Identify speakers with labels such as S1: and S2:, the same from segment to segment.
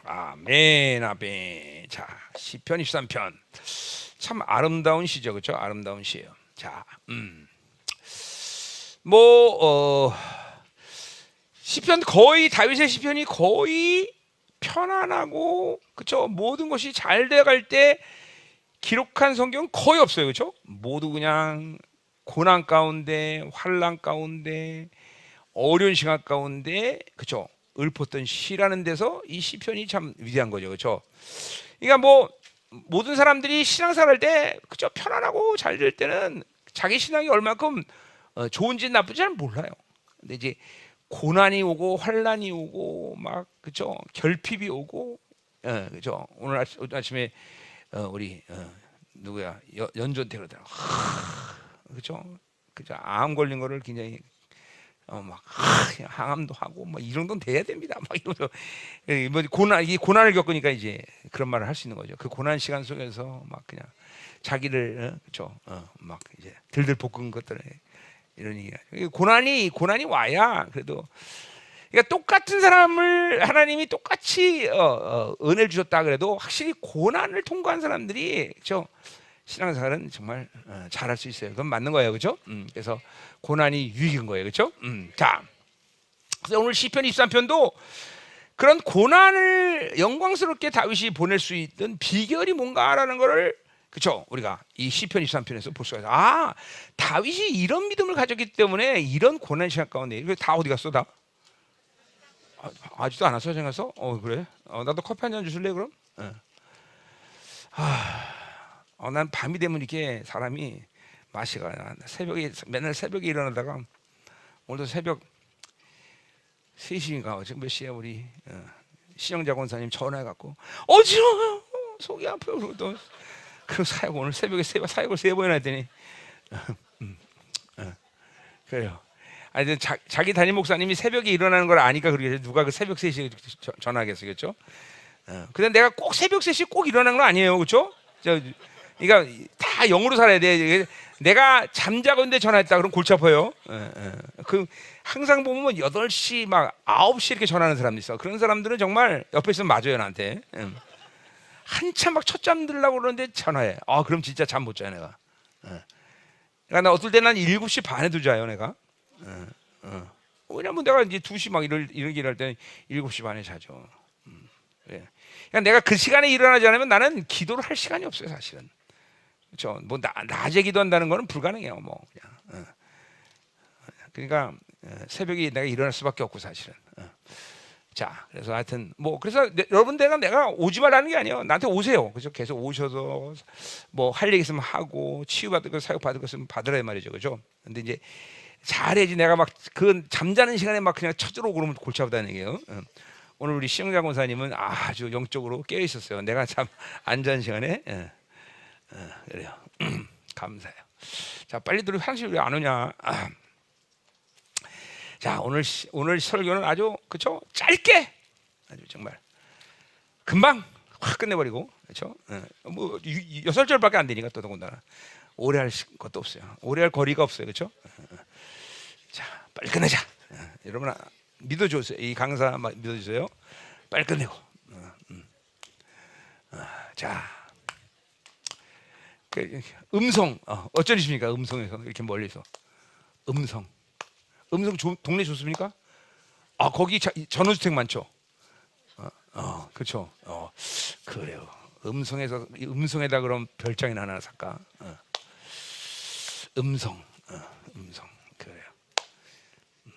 S1: 아멘, 아멘. 자, 시편 23편. 참 아름다운 시죠, 그렇죠? 아름다운 시예요. 자, 뭐 시편 거의 다윗의 시편이 거의 편안하고 그렇죠? 모든 것이 잘 돼갈 때 기록한 성경은 거의 없어요, 그렇죠? 모두 그냥 고난 가운데, 환난 가운데, 어려운 시간 가운데, 그렇죠? 읊었던 시라는 데서 이 시편이 참 위대한 거죠, 그렇죠? 그러니까 뭐 모든 사람들이 신앙생활 할 때 그죠 편안하고 잘 될 때는 자기 신앙이 얼마큼 좋은지 나쁜지 잘 몰라요. 근데 이제 고난이 오고 환란이 오고 막 그죠 결핍이 오고 그죠 오늘 아침에 우리 누구야 연전태 그러더라. 그죠 그죠 암 걸린 거를 굉장히 막 항암도 하고 뭐 이 정도는 돼야 됩니다. 막 이러면서 뭐 고난 이 고난을 겪으니까 이제 그런 말을 할 수 있는 거죠. 그 고난 시간 속에서 막 그냥 자기를 그렇죠. 막 이제 들들 볶은 것들에 이런 얘기가 고난이 와야 그래도 그러니까 똑같은 사람을 하나님이 똑같이 은혜를 주셨다 그래도 확실히 고난을 통과한 사람들이 그렇죠. 신앙생활은 정말 잘할 수 있어요. 그건 맞는 거예요, 그렇죠? 그래서 고난이 유익인 거예요, 그렇죠? 자, 그래서 오늘 시편 23편도 그런 고난을 영광스럽게 다윗이 보낼 수 있던 비결이 뭔가라는 것을 그렇죠? 우리가 이 시편 23편에서 볼 수가 있어요. 아, 다윗이 이런 믿음을 가졌기 때문에 이런 고난 시간 가운데 이거 다 어디 갔어, 다? 아직도 안 왔어, 생각서? 그래? 나도 커피 한 잔 주실래, 그럼? 난 밤이 되면 이렇게 사람이 맛이가 나. 새벽에 맨날 새벽에 일어나다가 오늘도 새벽 3시인가 지금 몇 시야 우리 신영자 권사님 전화해갖고 어지러워요 속이 아파요 그리고 또 그 사역 오늘 새벽에 사역을 3번이나 했더니 그래요. 아니 자기 담임 목사님이 새벽에 일어나는 걸 아니까 그러겠죠. 누가 그 새벽 3시에 전화하겠어요, 근데 내가 꼭 새벽 3시에 꼭 일어나는 건 아니에요, 그렇죠? 그러니까 다 영으로 살아야 돼. 내가 잠자고 있는데 전화했다 그럼 골치 아파요. 그 항상 보면 8시 막 9시 이렇게 전화하는 사람도 있어. 그런 사람들은 정말 옆에 있으면 맞아요, 나한테. 한참 막 첫잠 들려고 그러는데 전화해. 그럼 진짜 잠 못 자요, 내가. 그러니까 나 어떨 때는 7시 반에도 자요, 내가. 왜냐면 내가 이제 2시 막 이렇게 일할 때는 7시 반에 자죠. 그래. 그러니까 내가 그 시간에 일어나지 않으면 나는 기도를 할 시간이 없어요, 사실은. 그렇죠. 뭐 낮에 기도한다는 거는 불가능해요, 뭐 그냥. 그러니까 새벽에 내가 일어날 수밖에 없고 사실은. 자, 그래서 하여튼 뭐 그래서 여러분 내가 오지 말라는 게 아니에요. 나한테 오세요. 그죠? 계속 오셔서 뭐 할 얘기 있으면 하고 치유받을 거 사역 받을 거 있으면 받으라 말이죠, 그죠? 근데 이제 잘해야지 내가 막 그 잠자는 시간에 막 그냥 쳐들어오고 그러면 골치 아프다는 얘기예요. 오늘 우리 시영자 권사님은 아주 영적으로 깨어 있었어요. 내가 참 안 자는 시간에. 그래요. 감사해요. 자, 빨리들 화장실 왜 안 오냐? 자, 오늘 설교는 아주 그렇죠? 짧게 아주 정말 금방 확 끝내버리고 그렇죠? 뭐 6절밖에 안 되니까 또 더군다나 오래 할 것도 없어요. 오래 할 거리가 없어요, 그렇죠? 자, 빨리 끝내자. 여러분 믿어주세요. 이 강사 믿어주세요. 빨리 끝내고. 자. 음성 어쩌십니까? 음성에서 이렇게 멀리서 음성 동네 좋습니까? 거기 전원주택 많죠. 그렇죠. 그래요. 음성에다 그럼 별장이나 하나 살까? 음성 그래요.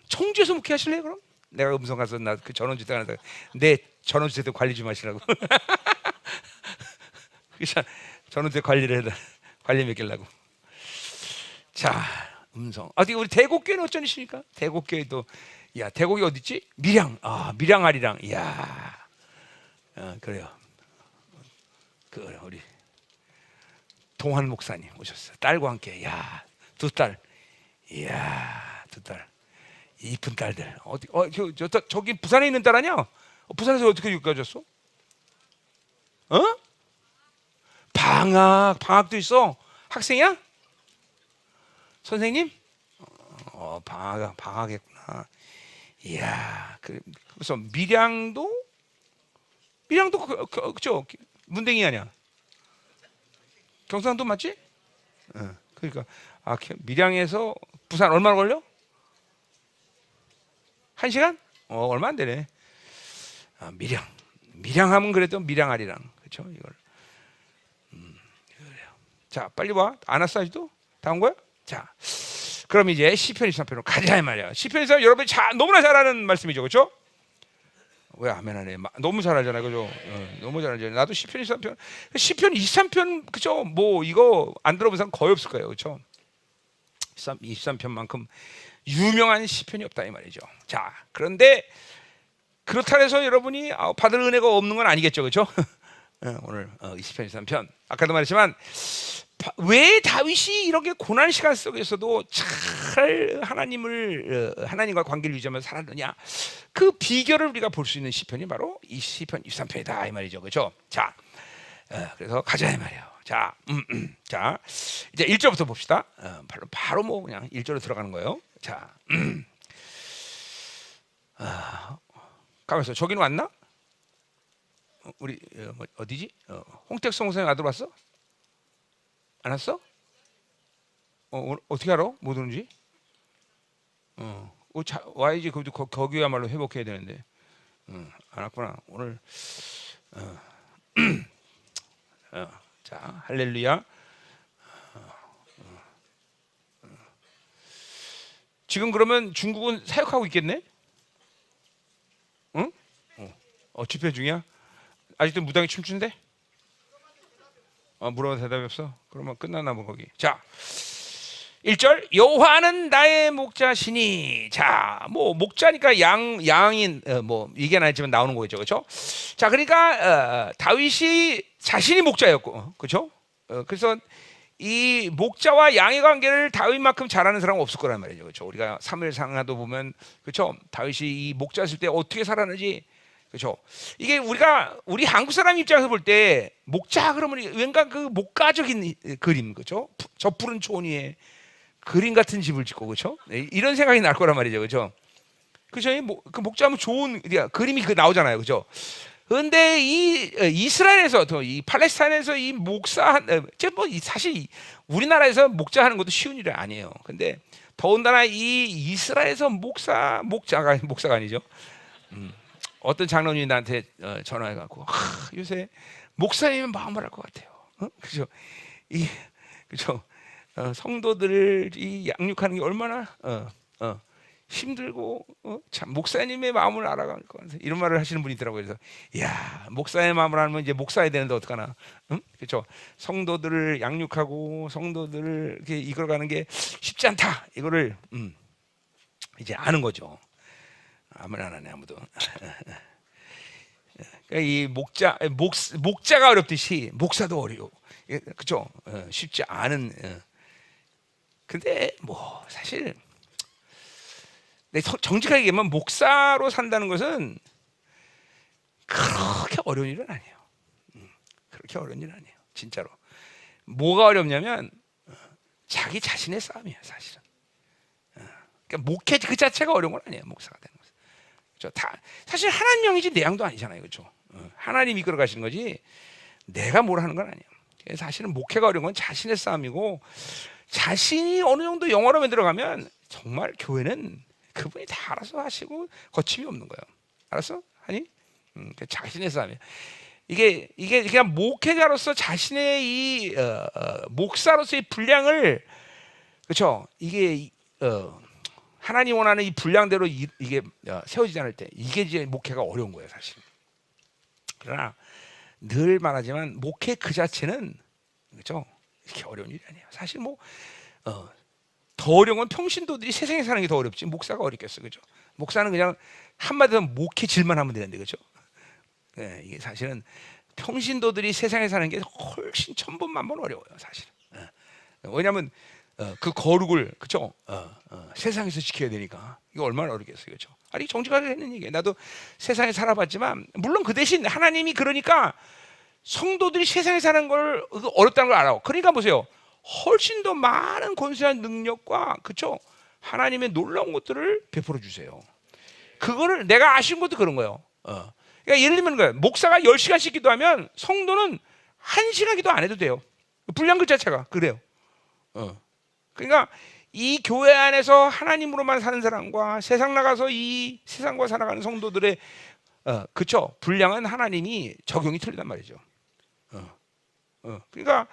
S1: 청주에서 목회하실래요? 그럼 내가 음성 가서 나 그 전원주택 하나 내 전원주택 관리 좀 하시라고. 전원주택 관리 맡기려고. 자, 음성. 어떻게 우리 대곡교회는 어쩌십니까? 대곡교회도 대곡이 어디 있지? 밀양. 밀양 아리랑. 이야. 그래요. 우리 동환 목사님 오셨어요. 딸과 함께. 야, 2딸. 이야, 2딸. 이쁜 딸들. 어디 저기 부산에 있는 딸 아니야? 부산에서 어떻게 여기까지 왔어? 방학도 있어. 학생이야? 선생님? 방학했구나. 이야, 그래서 밀양도 밀양도 그죠? 문댕이 아니야? 경상도 맞지? 그러니까 밀양에서 부산 얼마나 걸려? 1시간? 얼마 안 되네. 밀양하면 그래도 밀양아리랑 그렇죠? 이걸. 그래요. 자, 빨리 와. 안 왔어 아직도? 다 온 거야? 자, 그럼 이제 시편 23편으로 가자 이 말이야. 시편 23편 여러분이 너무나 잘 아는 말씀이죠, 그렇죠? 왜 아멘 안 해? 너무 잘하잖아요, 그죠? 너무 잘하잖아요. 나도 시편 23편, 시편 23편 그죠? 뭐 이거 안 들어본 사람 거의 없을 거예요, 그렇죠? 23편만큼 유명한 시편이 없다 이 말이죠. 자, 그런데 그렇다 해서 여러분이 받을 은혜가 없는 건 아니겠죠, 그렇죠? 오늘 시편 23편 아까도 말했지만 왜 다윗이 이렇게 고난 시간 속에서도 잘 하나님과 관계를 유지하면서 살았느냐? 그 비결을 우리가 볼 수 있는 시편이 바로 이 시편 23편이다 이 말이죠, 그렇죠? 자, 그래서 가자 이 말이에요. 자, 자, 이제 1절부터 봅시다. 바로 뭐 그냥 1절로 들어가는 거예요. 자, 가만있어. 저기는 왔나? 우리 어디지? 홍택성 선생 아들 왔어? 안 왔어? 어떻게 알아? 못 오는지? 와야지. 거기야말로 회복해야 되는데. 안 왔구나. 오늘. 자, 할렐루야. 지금 그러면 중국은 사역하고 있겠네? 응? 집회 중이야? 아직도 무당이 춤춘대? 물어봐도 대답이 없어? 그러면 끝났나 뭐 거기. 자, 1절 여호와는 나의 목자시니. 자, 뭐 목자니까 양인 뭐 얘기는 아니지만 나오는 거죠, 그렇죠? 자, 그러니까 다윗이 자신이 목자였고, 그렇죠? 그래서 이 목자와 양의 관계를 다윗만큼 잘하는 사람은 없을 거란 말이죠, 그렇죠? 우리가 사무엘상하도 보면, 그렇죠? 다윗이 이 목자였을 때 어떻게 살았는지, 그렇죠? 이게 우리 한국 사람 입장에서 볼 때 목자 그러면 왠가 그 목가적인 그림, 그렇죠? 저 푸른 초원 위에 그림 같은 집을 짓고, 그렇죠? 이런 생각이 날 거란 말이죠, 그렇죠? 그렇죠? 그 목자하면 좋은 그림이 나오잖아요, 그렇죠? 그런데 이 이스라엘에서 또 이 팔레스타인에서 이 목사, 뭐 사실 우리나라에서 목자하는 것도 쉬운 일이 아니에요. 근데 더군다나 이 이스라엘에서 목자가 아니죠. 어떤 장로님이 나한테 전화해갖고 요새 목사님은 마음을 알 것 같아요. 그죠? 그죠? 성도들을 이 양육하는 게 얼마나 힘들고 참 목사님의 마음을 알아갈 것 같아요. 이런 말을 하시는 분이 있더라고요. 그래서 야, 목사의 마음을 알면 이제 목사야 되는데 어떡하나? 그렇죠? 성도들을 양육하고 성도들을 이렇게 이끌어가는 게 쉽지 않다. 이거를 이제 아는 거죠. 아무나 안 하네 아무도. 이 목자가 어렵듯이 목사도 어려워. 그렇죠? 쉽지 않은. 근데 뭐 사실 정직하게 얘기하면 목사로 산다는 것은 그렇게 어려운 일은 아니에요. 그렇게 어려운 일은 아니에요. 진짜로. 뭐가 어렵냐면 자기 자신의 싸움이에요, 사실은. 그러니까 목회 그 자체가 어려운 건 아니에요, 목사가 되는 것은. 그렇죠? 사실 하나님 영이지 내 양도 아니잖아요, 그렇죠? 하나님이 이끌어 가시는 거지 내가 뭘 하는 건 아니에요. 사실은 목회가 어려운 건 자신의 싸움이고 자신이 어느 정도 영어로 들어가면 정말 교회는 그분이 다 알아서 하시고 거침이 없는 거예요. 알았어? 아니? 자신의 싸움이에요. 이게 그냥 목회자로서 자신의 이 목사로서의 분량을, 그렇죠? 이게 하나님 원하는 이 분량대로 이게 세워지지 않을 때 이게 이제 목회가 어려운 거예요, 사실. 그러나 늘 말하지만 목회 그 자체는, 그렇죠? 이렇게 어려운 일이 아니에요. 사실 뭐 더 어려운 건 평신도들이 세상에 사는 게 더 어렵지 목사가 어렵겠어, 그렇죠? 목사는 그냥 한마디로 목회질만 하면 되는데, 그렇죠? 네, 이게 사실은 평신도들이 세상에 사는 게 훨씬 천번만번 어려워요, 사실은. 왜냐하면 그 거룩을, 그렇죠? 세상에서 지켜야 되니까 이거 얼마나 어렵겠어요, 그렇죠? 아니 정직하게 했는 얘기예요. 나도 세상에 살아봤지만 물론 그 대신 하나님이 그러니까 성도들이 세상에 사는 걸 어렵다는 걸 알아. 그러니까 보세요. 훨씬 더 많은 권세한 능력과, 그렇죠? 하나님의 놀라운 것들을 베풀어 주세요. 그거를 내가 아쉬운 것도 그런 거예요. 그러니까 예를 들면 거예요. 목사가 10시간씩 기도하면 성도는 1시간 기도 안 해도 돼요. 분량 그 자체가 그래요. 그러니까 이 교회 안에서 하나님으로만 사는 사람과 세상 나가서 이 세상과 살아가는 성도들의 그쵸 분량은 하나님이 적용이 틀리단 말이죠. 그러니까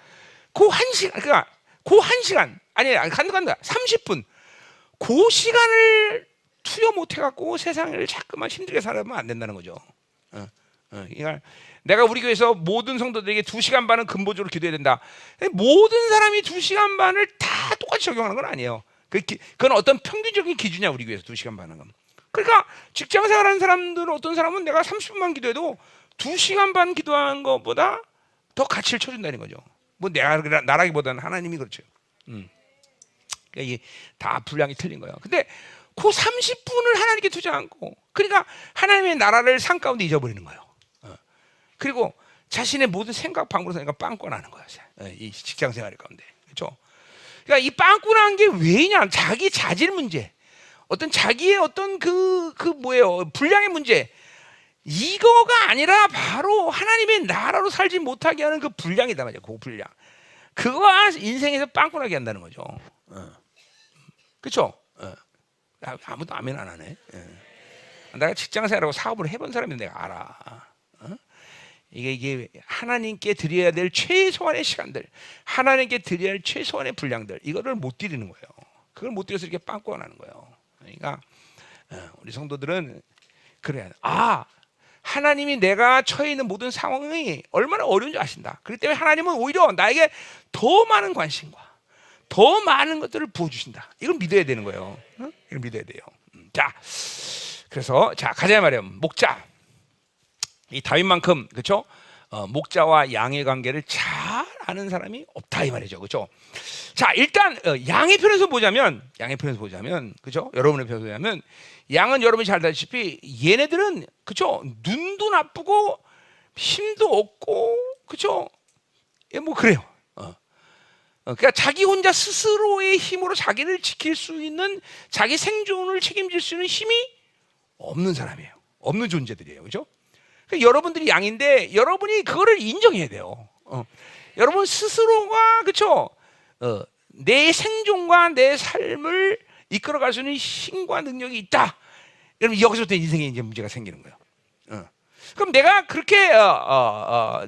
S1: 그 1시간, 그러니까 그 1시간 아니 간다 30분 그 시간을 투여 못 해갖고 세상을 자꾸만 힘들게 살아면 안 된다는 거죠. 그러니까 내가 우리 교회에서 모든 성도들에게 2시간 반은 근본적으로 기도해야 된다. 모든 사람이 2시간 반을 다 똑같이 적용하는 건 아니에요. 그건 어떤 평균적인 기준이야 우리 교회에서 2시간 반은. 그러니까 직장 생활하는 사람들은 어떤 사람은 내가 30분만 기도해도 2시간 반 기도한 것보다 더 가치를 쳐준다는 거죠. 뭐 내가 나라기보다는 하나님이 그렇죠. 그러니까 이게 다 분량이 틀린 거예요. 근데 그 30분을 하나님께 투자 않고, 그러니까 하나님의 나라를 산 가운데 잊어버리는 거예요. 그리고 자신의 모든 생각, 방법으로 생각 빵꾸나는 거예요. 이 직장 생활 가운데, 그렇죠? 그러니까 이 빵꾸난 게 왜냐? 자기 자질 문제, 어떤 자기의 어떤 뭐예요? 분량의 문제. 이거가 아니라 바로 하나님의 나라로 살지 못하게 하는 그 분량이다 말이야. 그 분량. 그거가 인생에서 빵꾸나게 한다는 거죠. 그렇죠? 아무도 아멘 안 하네. 내가 직장생활하고 사업을 해본 사람인데 내가 알아. 이게 하나님께 드려야 될 최소한의 시간들, 하나님께 드려야 할 최소한의 분량들, 이거를 못 드리는 거예요. 그걸 못 드려서 이렇게 빵꾸가 나는 거예요. 그러니까 우리 성도들은 그래야 돼. 하나님이 내가 처해 있는 모든 상황이 얼마나 어려운지 아신다. 그렇기 때문에 하나님은 오히려 나에게 더 많은 관심과 더 많은 것들을 부어주신다. 이걸 믿어야 되는 거예요. 이걸 믿어야 돼요. 자, 그래서 가자 말이에요. 목자. 이 다윗만큼 그렇죠? 목자와 양의 관계를 잘 아는 사람이 없다 이 말이죠, 그렇죠? 자, 일단 양의 편에서 보자면, 그렇죠? 여러분의 편에서 보자면, 양은 여러분이 잘 알다시피 얘네들은 그렇죠? 눈도 나쁘고 힘도 없고 그렇죠? 뭐 그래요. 그러니까 자기 혼자 스스로의 힘으로 자기를 지킬 수 있는, 자기 생존을 책임질 수 있는 힘이 없는 사람이에요. 없는 존재들이에요, 그렇죠? 그러니까 여러분들이 양인데 여러분이 그거를 인정해야 돼요. 여러분 스스로가 그렇죠? 내 생존과 내 삶을 이끌어갈 수 있는 힘과 능력이 있다. 여러분 여기서부터 인생에 이제 문제가 생기는 거예요. 그럼 내가 그렇게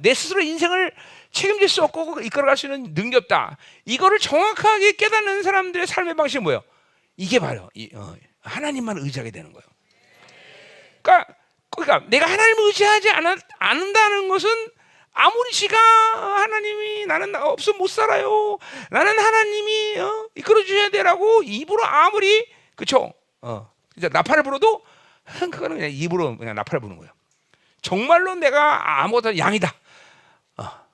S1: 내 스스로 인생을 책임질 수 없고 이끌어갈 수 있는 능력이 없다. 이거를 정확하게 깨닫는 사람들의 삶의 방식이 뭐예요? 이게 바로 하나님만 의지하게 되는 거예요. 그러니까 내가 하나님을 의지하지 않는다는 것은 아무리 지가 하나님이 나는 없으면 못 살아요. 나는 하나님이 이끌어 주셔야 되라고 입으로 아무리 그렇죠? 이제 나팔을 불어도 그거는 그냥 입으로 그냥 나팔을 부는 거예요. 정말로 내가 아무것도 양이다.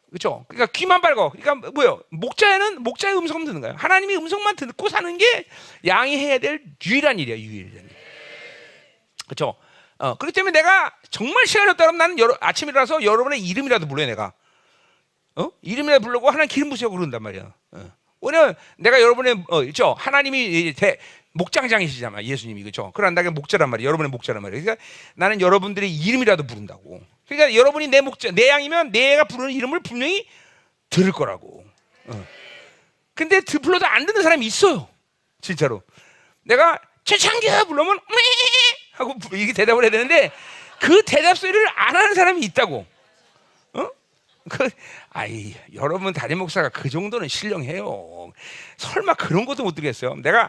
S1: 그렇죠? 그러니까 귀만 밝어. 그러니까 뭐예요? 목자의 음성만 듣는 거예요. 하나님의 음성만 듣고 사는 게 양이 해야 될 유일한 일이야, 유일한 일. 그렇죠? 그렇기 때문에 내가 정말 시간이 없다 그러면 나는 아침에 일어나서 여러분의 이름이라도 불러요, 내가. 이름이라도 부르고 하나님 기름 부으시고 그런단 말이야. 왜냐면 내가 여러분의 있죠? 하나님이 목장장이시잖아, 예수님이. 그렇죠? 그러나 내가 목자란 말이야. 여러분의 목자란 말이야. 그러니까 나는 여러분들의 이름이라도 부른다고. 그러니까 여러분이 내 목자, 내 양이면 내가 부르는 이름을 분명히 들을 거라고. 근데 불러도 안 듣는 사람이 있어요. 진짜로. 내가 최창기야 부르면 하고 이게 대답을 해야 되는데 그 대답 소리를 안 하는 사람이 있다고. 여러분 담임 목사가 그 정도는 신령해요. 설마 그런 것도 못 드리겠어요. 내가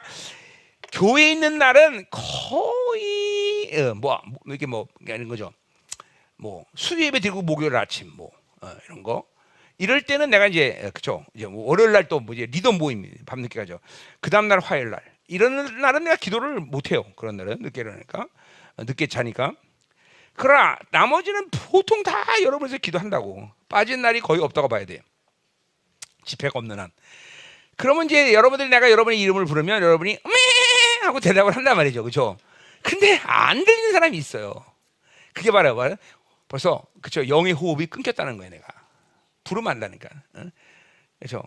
S1: 교회에 있는 날은 거의 이렇게 이런 거죠. 수요 예배 드리고 목요일 아침 이런 거. 이럴 때는 내가 이제 그쵸. 이제 월요일 날 또 이제 리더 모임 밤늦게 가죠. 그 다음 날 화요일 날. 이런 날은 내가 기도를 못 해요. 그런 날은 늦게 일어나니까, 늦게 자니까. 그러나 나머지는 보통 다 여러분에서 기도한다고. 빠진 날이 거의 없다고 봐야 돼요. 집회가 없는 한. 그러면 이제 내가 여러분의 이름을 부르면 여러분이 하고 대답을 한단 말이죠, 그렇죠? 근데 안 들리는 사람이 있어요. 그게 바로 벌써 그렇죠, 영의 호흡이 끊겼다는 거예요, 내가. 부르면 안다니까. 그렇죠?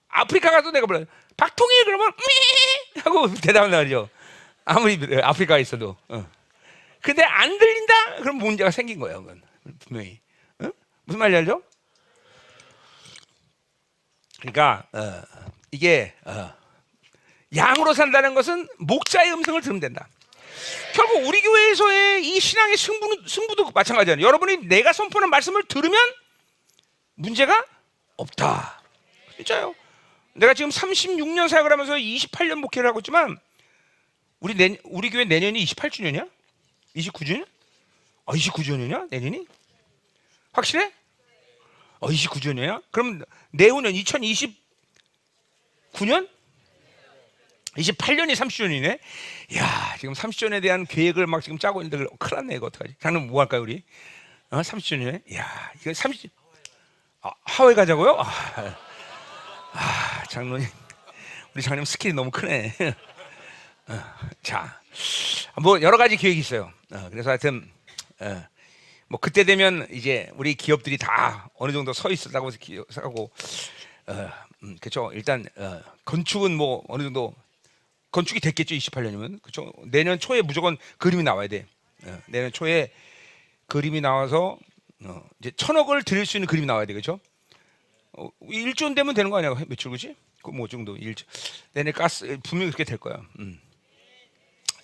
S1: 아프리카 가도 내가 불러요. 박통일 그러면 하고 대답한단 말이죠. 아무리 아프리카에 있어도. 근데 안 들린다? 그럼 문제가 생긴 거예요. 그건 분명히. 응? 무슨 말인지 알죠? 그러니까 이게 양으로 산다는 것은 목자의 음성을 들으면 된다. 결국 우리 교회에서의 이 신앙의 승부도 마찬가지잖아요. 여러분이 내가 선포하는 말씀을 들으면 문제가 없다. 진짜요. 내가 지금 36년 사역을 하면서 28년 목회를 하고 있지만 우리 교회 내년이 28주년이야? 29주년? 29주년이야? 내년이? 확실해? 29주년이야? 그럼 내후년 2029년? 28년이 30주년이네? 야, 지금 30주년에 대한 계획을 막 지금 짜고 있는데 큰일 났네. 이거 어떡하지? 장님 뭐 할까요 우리? 30주년이네? 야, 이거 30... 하와이 가자고요? 장로님, 우리 장로님 스킬이 너무 크네. 자, 뭐 여러 가지 계획이 있어요. 그래서 하여튼 뭐 그때 되면 이제 우리 기업들이 다 어느 정도 서 있었다고 하고, 그렇죠. 일단 건축은 뭐 어느 정도 건축이 됐겠죠. 28년이면 그렇죠. 내년 초에 무조건 그림이 나와야 돼. 내년 초에 그림이 나와서 이제 1,000억을 들일 수 있는 그림이 나와야 돼, 그렇죠? 1조 되면 되는 거 아니야? 매출 그지? 그 뭐 정도 1조. 내내 가스 분명히 그렇게 될 거야.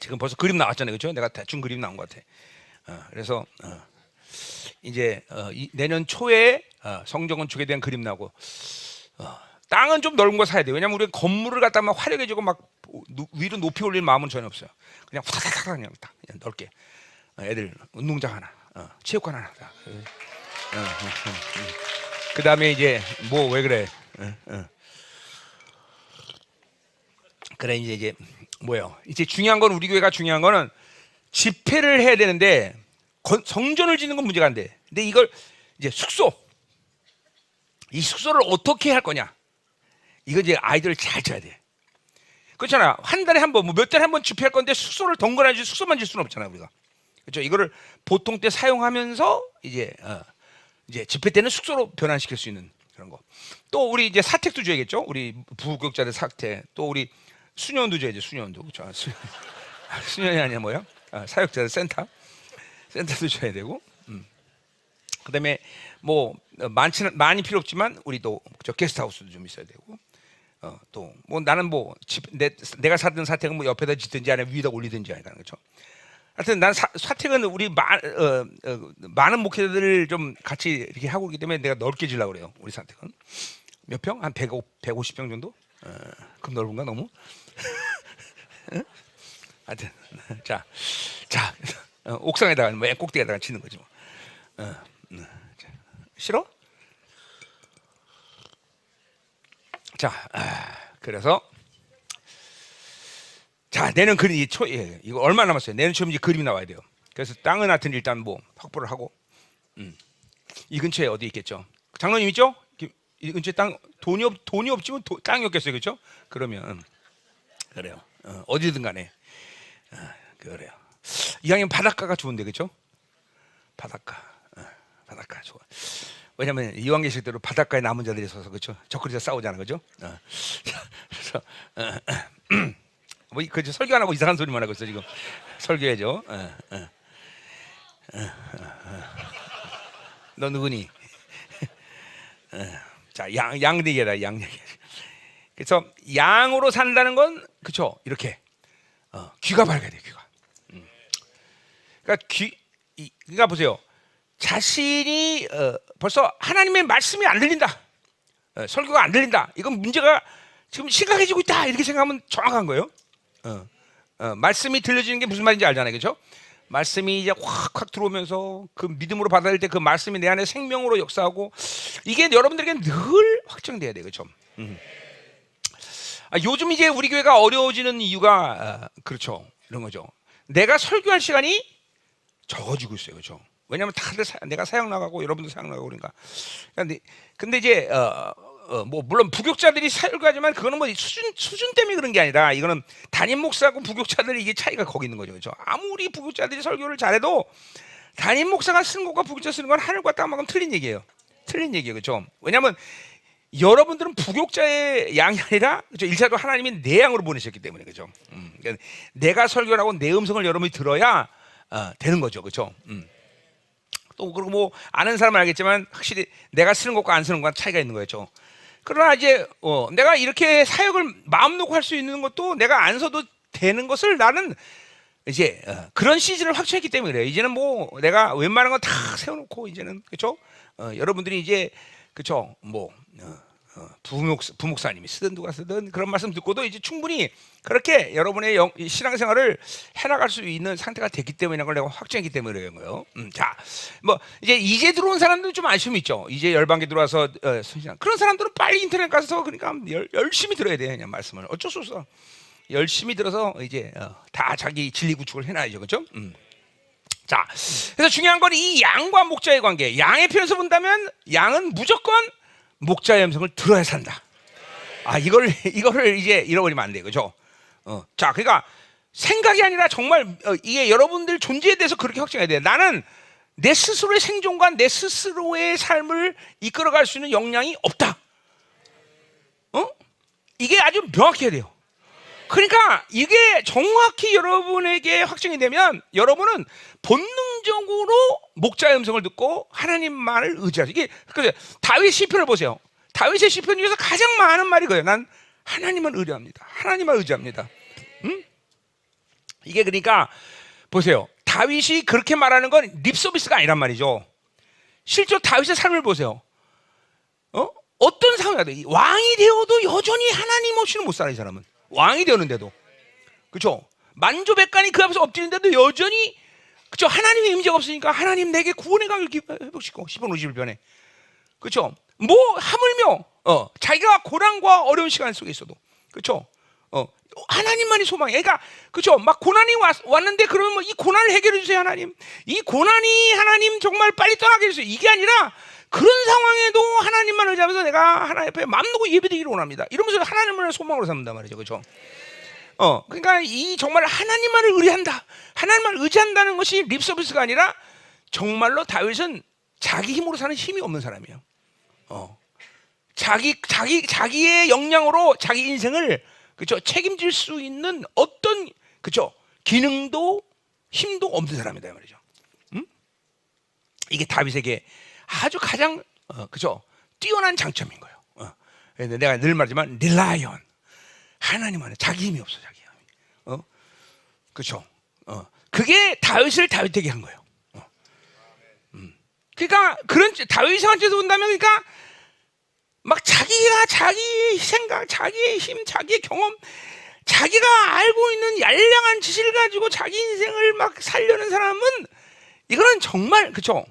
S1: 지금 벌써 그림 나왔잖아요, 그렇죠? 내가 대충 그림 나온 것 같아. 그래서 이제 내년 초에 성전 건축에 대한 그림 나고, 땅은 좀 넓은 거 사야 돼. 왜냐면 우리 건물을 갖다 막 화려해지고 막 위로 높이 올릴 마음은 전혀 없어요. 그냥 후다닥 그냥 딱 그냥 넓게. 애들 운동장 하나, 체육관 하나. 그 다음에 이제 뭐 왜 그래? 그래 이제 뭐요? 이제 중요한 건 우리 교회가 중요한 거는 집회를 해야 되는데 성전을 짓는 건 문제가 안 돼. 근데 이걸 이제 이 숙소를 어떻게 할 거냐? 이거 이제 아이들을 잘 줘야 돼. 그렇잖아. 한 달에 한 번, 뭐 몇 달에 한 번 집회할 건데 숙소를 덩그러니 숙소만 질 수는 없잖아 우리가. 그렇죠. 이거를 보통 때 사용하면서 이제 집회 때는 숙소로 변환시킬 수 있는 그런 거. 또 우리 이제 사택도 줘야겠죠. 우리 부교육자들 사택. 또 우리 수녀원도 줘야지. 수녀원도 그렇죠. 수녀원이 아니야 뭐야? 사역자들 센터도 줘야 되고. 그다음에 뭐 많이 필요 없지만 우리도 저 게스트하우스도 좀 있어야 되고. 또 뭐 나는 뭐 내가 사든 사택은 뭐 옆에다 짓든지 아니면 위에다 올리든지 하니까 그렇죠. 하여튼 난 사택은 우리 많은 목회자들을 좀 같이 이렇게 하고 있기 때문에 내가 넓게 지려고 그래요. 우리 사택은 몇 평? 한 150평 정도? 그럼 넓은가 너무? 하여튼 자 옥상에다가 맨 꼭대기에다가 치는 거지 뭐. 싫어? 자, 그래서 자 내년 그림 초에 이거 얼마 남았어요? 내년 초에 이제 그림이 나와야 돼요. 그래서 땅은 하여튼 일단 뭐 확보를 하고, 이 근처에 어디 있겠죠? 장로님 있죠? 이 근처에 땅 돈이 없지만 땅이 없겠어요, 그렇죠? 그러면 그래요. 어디든 간에 그래요. 이왕이면 바닷가가 좋은데, 그렇죠? 바닷가 좋아. 왜냐면 이왕 계실 대로 바닷가에 남은 자들이 있어서 그렇죠. 저거리서 싸우잖아, 그렇죠? 그래서 뭐 그저 설교 안 하고 이상한 소리만 하고 있어 지금. 설교해줘. 너 누구니? 자, 양 얘기해라, 양 얘기. 그래서 양으로 산다는 건 그렇죠. 이렇게 귀가 밝아야 돼, 귀가. 그러니까 그러니까 보세요. 자신이 벌써 하나님의 말씀이 안 들린다, 설교가 안 들린다. 이건 문제가 지금 심각해지고 있다. 이렇게 생각하면 정확한 거예요. 말씀이 들려지는 게 무슨 말인지 알잖아요, 그렇죠? 말씀이 이제 확 들어오면서 그 믿음으로 받아들일 때 그 말씀이 내 안에 생명으로 역사하고, 이게 여러분들에게 늘 확정돼야 돼요, 그렇죠? 요즘 이제 우리 교회가 어려워지는 이유가 그렇죠, 이런 거죠. 내가 설교할 시간이 적어지고 있어요, 그렇죠? 왜냐하면 다들 내가 사역 나가고 여러분도 사역 나가고 그러니까. 근데 이제 뭐 물론 부교육자들이 사역하지만 그거는 뭐 수준 때문에 그런 게 아니라, 이거는 담임 목사하고 부교육자들이 이게 차이가 거기 있는 거죠, 그렇죠? 아무리 부교육자들이 설교를 잘해도 담임 목사가 쓰는 것과 부교육자 쓰는 건 하늘과 땅만큼 틀린 얘기예요, 그렇죠? 왜냐하면 여러분들은 부교육자의 양이 아니라, 그렇죠? 일차도 하나님이 내 양으로 보내셨기 때문에, 그렇죠? 그러니까 내가 설교를 하고 내 음성을 여러분이 들어야 되는 거죠, 그렇죠? 또 그리고 뭐 아는 사람은 알겠지만 확실히 내가 쓰는 것과 안 쓰는 것과 차이가 있는 거죠. 그러나 이제 내가 이렇게 사역을 마음 놓고 할 수 있는 것도 내가 안 써도 되는 것을 나는 이제 그런 시즌을 확정했기 때문에 그래요. 이제는 뭐 내가 웬만한 건 다 세워놓고 이제는 그렇죠. 여러분들이 이제 그렇죠. 뭐 부목사님이 쓰든 누가 쓰든 그런 말씀 듣고도 이제 충분히 그렇게 여러분의 신앙생활을 해나갈 수 있는 상태가 됐기 때문에 걸 내가 확정했기 때문에 그런 거예요. 자, 뭐 이제 들어온 사람들은 좀 아쉬움이 있죠. 이제 열방계 들어와서 그런 사람들은 빨리 인터넷 가서 그러니까 열심히 들어야 돼 그냥 말씀을 어쩔 수 없어. 열심히 들어서 이제 다 자기 진리 구축을 해놔야죠, 그렇죠? 자, 그래서 중요한 건 이 양과 목자의 관계. 양의 편에서 본다면 양은 무조건 목자의 음성을 들어야 산다. 이거를 이제 잃어버리면 안 돼, 그렇죠? 자, 그러니까 생각이 아니라 정말 이게 여러분들 존재에 대해서 그렇게 확정해야 돼. 나는 내 스스로의 생존과 내 스스로의 삶을 이끌어갈 수 있는 역량이 없다. 이게 아주 명확해야 돼요. 그러니까 이게 정확히 여러분에게 확정이 되면 여러분은 본능적으로 목자의 음성을 듣고 하나님만을 의지하죠. 이게 다윗 시편을 보세요. 다윗의 시편 중에서 가장 많은 말이 그래요. 난 하나님을 의뢰합니다. 하나님을 의지합니다. 이게 그러니까 보세요. 다윗이 그렇게 말하는 건 립서비스가 아니란 말이죠. 실제로 다윗의 삶을 보세요. 어떤 상황이라도 왕이 되어도 여전히 하나님 없이는 못 살아. 이 사람은 왕이 되었는데도 그렇죠. 만조백관이 그 앞에서 엎드리는데도 여전히 그렇죠. 하나님의 임재가 없으니까 하나님 내게 구원의 강을 회복시키고 10번 50을 그렇죠. 뭐 하물며 자기가 고난과 어려운 시간 속에 있어도 그렇죠. 하나님만이 소망이야. 그러니까 그렇죠. 막 고난이 왔는데 그러면 뭐 이 고난을 해결해 주세요 하나님. 이 고난이 하나님 정말 빨리 떠나게 해주세요. 이게 아니라 그런 상황에도 하나님만 의지하면서 내가 하나님 앞에 마음 놓고 예배드리기를 원합니다. 이러면서 하나님만을 소망으로 삼는단 말이죠, 그렇죠? 그러니까 이 정말 하나님만을 의뢰한다. 하나님만 의지한다는 것이 립서비스가 아니라 정말로 다윗은 자기 힘으로 사는 힘이 없는 사람이에요. 자기의 역량으로 자기 인생을 그렇죠 책임질 수 있는 어떤 그렇죠 기능도 힘도 없는 사람이다 말이죠. 이게 다윗에게 아주 가장 그죠 뛰어난 장점인 거예요. 내가 늘 말하지만 릴라이언 하나님 안에 자기 힘이 없어 자기 힘이. 그죠 그게 다윗을 다윗되게 한 거예요. 그러니까 그런 다윗의 관점에서 본다면 그러니까 막 자기가 자기 생각, 자기의 힘, 자기의 경험, 자기가 알고 있는 양량한 지식을 가지고 자기 인생을 막 살려는 사람은 이거는 정말 그죠?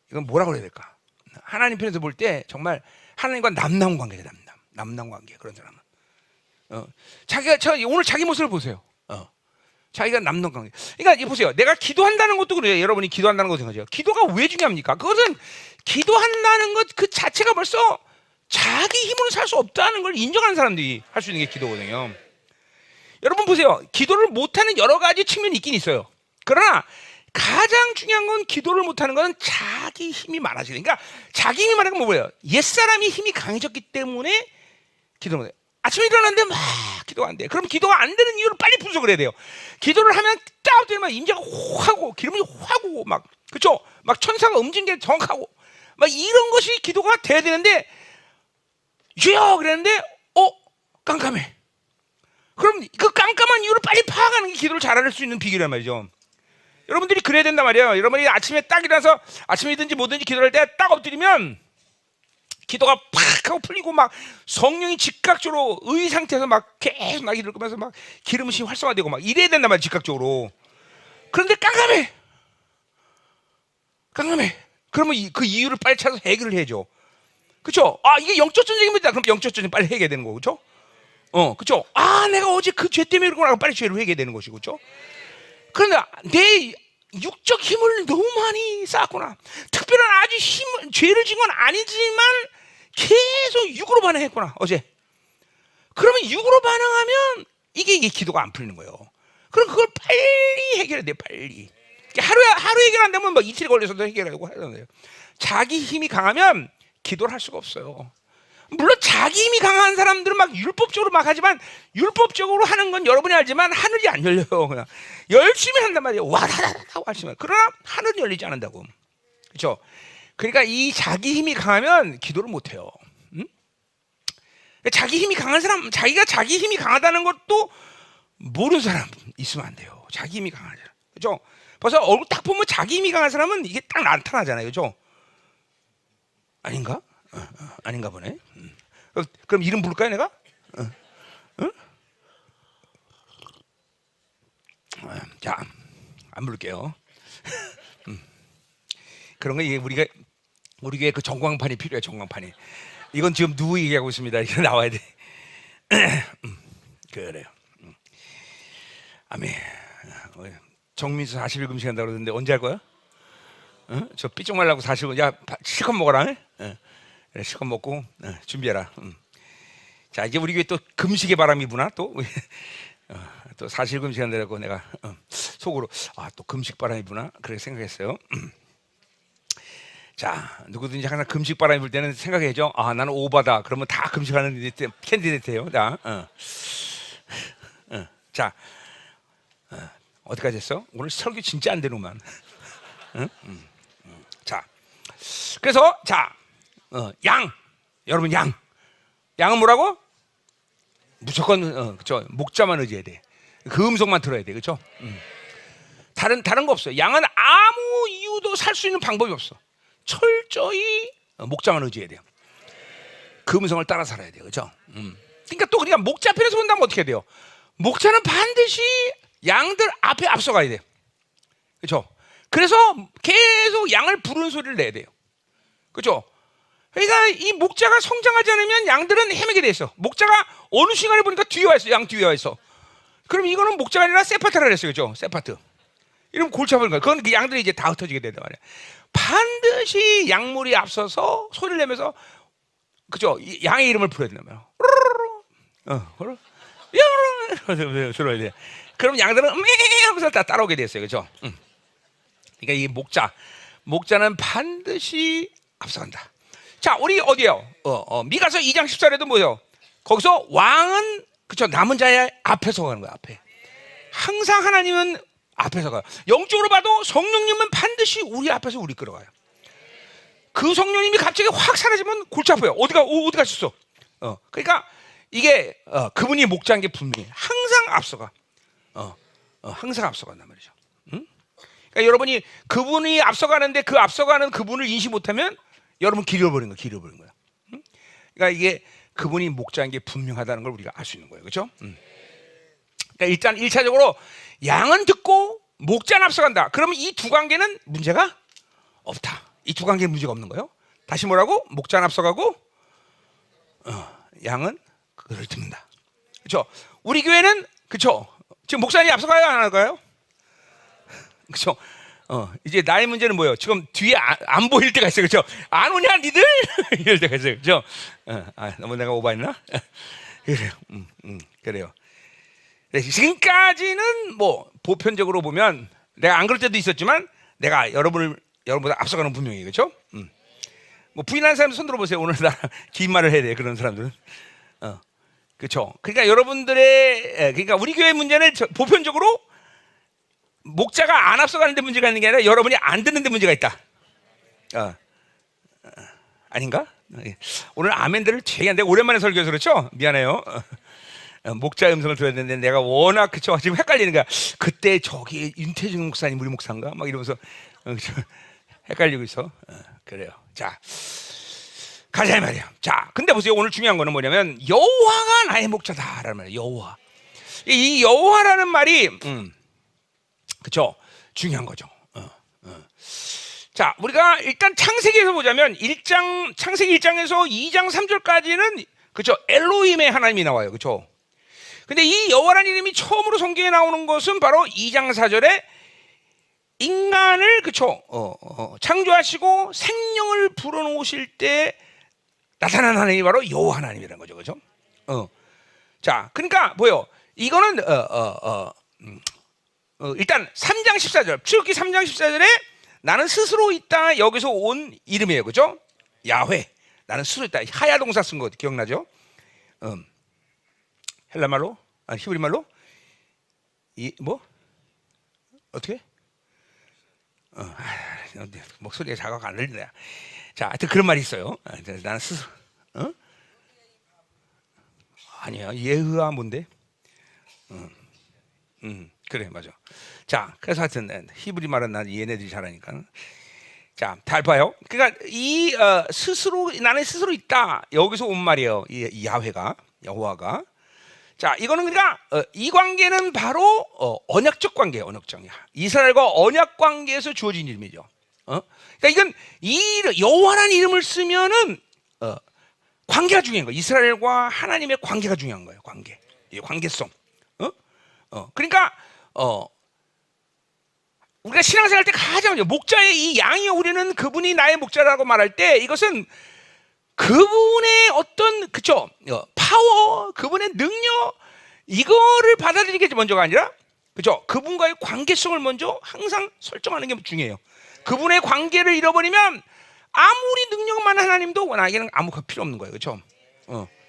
S1: 이건 뭐라고 해야 될까? 하나님 편에서 볼 때 정말 하나님과 남남 관계죠, 남남 관계 그런 사람은. 오늘 자기 모습을 보세요. 자기가 남남 관계. 그러니까 보세요. 내가 기도한다는 것도 그래요. 여러분이 기도한다는 것도 생각해요. 기도가 왜 중요합니까? 그것은 기도한다는 것 그 자체가 벌써 자기 힘으로 살 수 없다는 걸 인정하는 사람들이 할 수 있는 게 기도거든요. 여러분 보세요. 기도를 못하는 여러 가지 측면이 있긴 있어요. 그러나 가장 중요한 건 기도를 못하는 건 자기 힘이 많아지는. 그러니까 자기 힘이 많은 건 뭐예요? 옛사람이 힘이 강해졌기 때문에 기도를 못해요. 아침에 일어났는데 막 기도가 안 돼. 그럼 기도가 안 되는 이유를 빨리 분석을 해야 돼요. 기도를 하면 딱 되면 임재가 확 하고 기름이 확 오고 막 그렇죠? 막 천사가 움직이는 게 정확하고 막 이런 것이 기도가 돼야 되는데 주여 그랬는데 깜깜해. 그럼 그 깜깜한 이유를 빨리 파악하는 게 기도를 잘할 수 있는 비결이란 말이죠. 여러분들이 그래야 된단 말이에요. 여러분이 아침에 딱 일어나서 아침이든지 뭐든지 기도를 할 때 딱 엎드리면 기도가 팍 하고 풀리고 막 성령이 즉각적으로 의 상태에서 막 계속 나기 들으면서 막 기름이 활성화되고 막 이래야 된단 말이에요. 즉각적으로. 그런데 깜깜해. 그러면 그 이유를 빨리 찾아서 해결을 해줘. 그렇죠? 이게 영적 전쟁입니다. 그럼 영적 전쟁 빨리 해결해야 되는 거고, 그렇죠? 그렇죠? 내가 어제 그 죄 때문에 그러고 빨리 죄를 해결해야 되는 것이고, 그렇죠? 그런데 내 육적 힘을 너무 많이 쌓았구나. 특별한 아주 죄를 진 건 아니지만 계속 육으로 반응했구나 어제. 그러면 육으로 반응하면 이게 기도가 안 풀리는 거예요. 그럼 그걸 빨리 해결해야 돼. 빨리. 하루 해결 안 되면 뭐 이틀이 걸려서도 해결하고 해야 돼요. 자기 힘이 강하면 기도를 할 수가 없어요. 물론 자기 힘이 강한 사람들은 막 율법적으로 막 하지만 율법적으로 하는 건 여러분이 알지만 하늘이 안 열려요. 그냥 열심히 한단 말이에요. 와다다다 하시면 그러나 하늘이 열리지 않는다고. 그렇죠? 그러니까 이 자기 힘이 강하면 기도를 못 해요. 응? 자기 힘이 강한 사람, 자기가 자기 힘이 강하다는 것도 모르는 사람 있으면 안 돼요. 자기 힘이 강한 사람. 그렇죠? 벌써 얼굴 딱 보면 자기 힘이 강한 사람은 이게 딱 나타나잖아요. 그렇죠? 아닌가? 아닌가 보네. 그럼 이름 부를까요, 내가? 응? 자, 안 부를게요. 그런 거 이게 우리 교회 그 전광판이 필요해. 전광판이. 이건 지금 누구 얘기하고 있습니다. 이거 나와야 돼. 그래요. 아멘. 정민수 40일 금식한다고 그러는데 언제 할 거야? 저 삐쩍 말라고 40일. 야, 실컷 먹어라. 그래, 실컷 먹고 준비해라. 자, 이제 우리 교회 또 금식의 바람이 부나 또. 또 40일 금식한다고 내가 속으로 또 금식 바람이 부나 그렇게 생각했어요. 자, 누구든지 항상 금식 바람이 불 때는 생각해죠. 나는 오바다. 그러면 다 금식하는 캔디데이트예요. 자, 어디까지 했어? 오늘 설교 진짜 안 되는구만. 자, 그래서 양, 여러분 양은 뭐라고? 무조건 그렇죠. 목자만 의지해야 돼. 그 음성만 들어야 돼, 그렇죠? 다른 거 없어요. 양은 아무 이유도 살 수 있는 방법이 없어. 철저히 목자만 의지해야 돼요. 그 음성을 따라 살아야 돼요, 그렇죠? 그러니까 또 그냥 목자 편에서 본다면 어떻게 돼요? 목자는 반드시 양들 앞에 앞서가야 돼요, 그렇죠? 그래서 계속 양을 부르는 소리를 내야 돼요, 그렇죠? 그러니까 이 목자가 성장하지 않으면 양들은 헤매게 돼 있어. 목자가 어느 시간에 보니까 뒤에 와 있어, 양 뒤에 와 있어. 그럼 이거는 목자가 아니라 세파트라 그랬어요, 그렇죠? 세파트. 이러면 골치 아픈 거야. 그건 그 양들이 이제 다 흩어지게 된단 말이야. 반드시 양물이 앞서서 소리를 내면서, 그죠? 양의 이름을 불러야 된단 말이야. 들어야 돼. 그럼 양들은 하면서 다 따라오게 됐어요, 그죠? 그러니까 이 목자는 반드시 앞서간다. 자, 우리 어디요? 미가서 2장 14절에도 뭐예요? 거기서 왕은 그죠? 남은 자의 앞에서 가는 거야, 앞에. 항상 하나님은 앞에서 가요. 영적으로 봐도 성령님은 반드시 우리 앞에서 우리 끌어가요. 그 성령님이 갑자기 확 사라지면 골치 아파요. 어디 가셨어? 그러니까 이게 그분이 목자인 게 분명히 항상 앞서가. 항상 앞서간단 말이죠. 그러니까 여러분이 그분이 앞서가는데 그 앞서가는 그분을 인식 못하면 여러분 길 잃어버린 거야. 그러니까 이게 그분이 목자인 게 분명하다는 걸 우리가 알 수 있는 거예요, 그렇죠? 그러니까 일단 1차적으로 양은 듣고 목자는 앞서간다. 그러면 이 두 관계는 문제가 없다. 이 두 관계는 문제가 없는 거예요. 다시 뭐라고? 목자는 앞서가고 양은 그를 듣는다. 그렇죠? 우리 교회는 그렇죠? 지금 목사님이 앞서가요, 안 할까요? 그렇죠? 이제 나의 문제는 뭐예요? 지금 뒤에 안 보일 때가 있어요, 그렇죠? 안 오냐, 니들? 이럴 때가 있어요, 그렇죠? 너무 내가 오버했나? 그래요, 그래요. 네, 지금까지는 뭐 보편적으로 보면 내가 안 그럴 때도 있었지만 내가 여러분보다 앞서가는 분명히, 그렇죠? 뭐 부인하는 사람 손 들어보세요. 오늘 나 긴 말을 해야 돼, 그런 사람들은. 그렇죠? 그러니까 그러니까 우리 교회 문제는 보편적으로 목자가 안 앞서가는 데 문제가 있는 게 아니라 여러분이 안 듣는 데 문제가 있다. 아닌가? 오늘 아멘들을 되게 내가 오랜만에 설교해서 그렇죠? 미안해요. 목자 음성을 들어야 되는데 내가 워낙 그쵸 지금 헷갈리는 거야. 그때 저기 윤태중 목사님 우리 목사인가? 막 이러면서 헷갈리고 있어. 그래요. 자, 가자 이 말이야. 자, 근데 보세요. 오늘 중요한 거는 뭐냐면 여호와가 나의 목자다라는 말이에요. 여호와. 이 여호와라는 말이 그쵸 중요한 거죠. 자, 우리가 일단 창세기에서 보자면 창세기 1장에서 2장 3절까지는 그쵸 엘로힘의 하나님이 나와요. 그쵸? 근데 이 여호와라는 이름이 처음으로 성경에 나오는 것은 바로 2장 4절에 인간을 그쵸 창조하시고 생명을 불어넣으실 때 나타난 하나님이 바로 여호와 하나님이라는 거죠. 그죠? 자, 그러니까 뭐요? 이거는 일단 3장 14절 출애굽기 3장 14절에 나는 스스로 이 땅에 여기서 온 이름이에요. 그죠? 야훼. 나는 스스로 있다. 하야 동사 쓴 거 기억나죠? 헬라 말로, 히브리 말로 이 뭐 어떻게? 목소리가 작아가 안 들리네. 자, 하여튼 그런 말이 있어요. 나는 스스로, 아니야. 예흐아 뭔데? 그래, 맞아. 자, 그래서 하여튼 히브리 말은 난 얘네들이 잘하니까. 자, 잘 봐요. 그러니까 이 스스로 나는 스스로 있다. 여기서 온 말이에요. 이 야훼가 여호와가. 자, 이거는 그러니까 이 관계는 바로 언약적 관계예요. 언약적 관계. 이스라엘과 언약 관계에서 주어진 이름이죠. 그러니까 이건 이 여호와라는 이름을 쓰면은 관계가 중요한 거예요. 이스라엘과 하나님의 관계가 중요한 거예요. 관계, 이 관계성. 그러니까 우리가 신앙생활 때 가장 목자의 이 양이요, 우리는 그분이 나의 목자라고 말할 때 이것은 그분의 어떤 그쵸 파워, 그분의 능력 이거를 받아들이는 게 먼저가 아니라 그죠? 그분과의 관계성을 먼저 항상 설정하는 게 중요해요. 그분의 관계를 잃어버리면 아무리 능력 많은 하나님도 나에게는 아무 필요 없는 거예요, 그렇죠?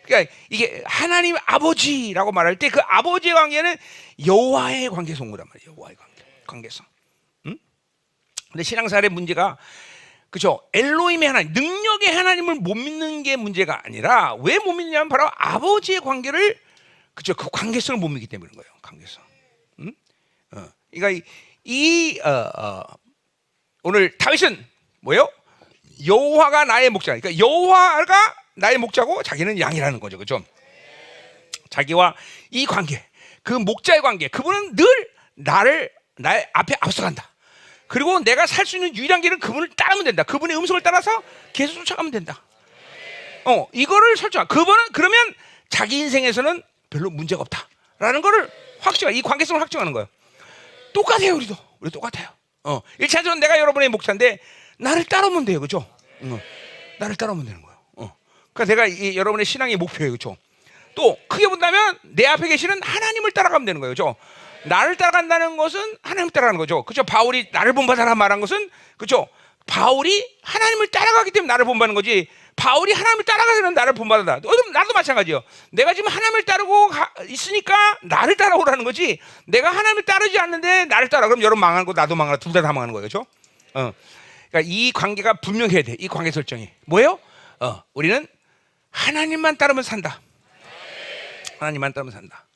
S1: 그러니까 이게 하나님 아버지라고 말할 때 그 아버지의 관계는 여호와의 관계성이란 말이에요. 여호와의 관계성. 근데 신앙생활의 문제가 그죠? 엘로힘의 하나님, 능력의 하나님을 못 믿는 게 문제가 아니라 왜 못 믿느냐면 바로 아버지의 관계를 그죠? 그 관계성을 못 믿기 때문인 거예요. 관계성. 그러니까 오늘 다윗은 뭐예요? 여호와가 나의 목자. 그러니까 여호와가 나의 목자고 자기는 양이라는 거죠, 그죠? 자기와 이 관계, 그 목자의 관계, 그분은 늘 나의 앞에 앞서간다. 그리고 내가 살 수 있는 유일한 길은 그분을 따르면 된다. 그분의 음성을 따라서 계속 쫓아가면 된다. 이거를 설정. 그분은 그러면 자기 인생에서는 별로 문제가 없다라는 거를 이 관계성을 확증하는 거예요. 똑같아요, 우리 똑같아요. 1차적으로 내가 여러분의 목자인데 나를 따르면 돼요, 그죠? 나를 따르면 되는 거예요. 그러니까 내가 여러분의 신앙의 목표예요, 그죠? 또 크게 본다면 내 앞에 계시는 하나님을 따라가면 되는 거예요, 그죠? 나를 따라간다는 것은 하나님을 따라가는 거죠. 그렇죠? 바울이 나를 본받아라 말한 것은 그렇죠? 바울이 하나님을 따라가기 때문에 나를 본받는 거지. 바울이 하나님을 따라가서는 나를 본받는다. 나도 마찬가지요. 내가 지금 하나님을 따르고 있으니까 나를 따라오라는 거지. 내가 하나님을 따르지 않는데 나를 따라 그럼 여러분 망하는 거 나도 망하는 둘 다 망하는 거예요, 그렇죠? 그러니까 이 관계가 분명해야 돼. 이 관계 설정이 뭐예요? 우리는 하나님만 따르면 산다. 하나님만 따르면 산다.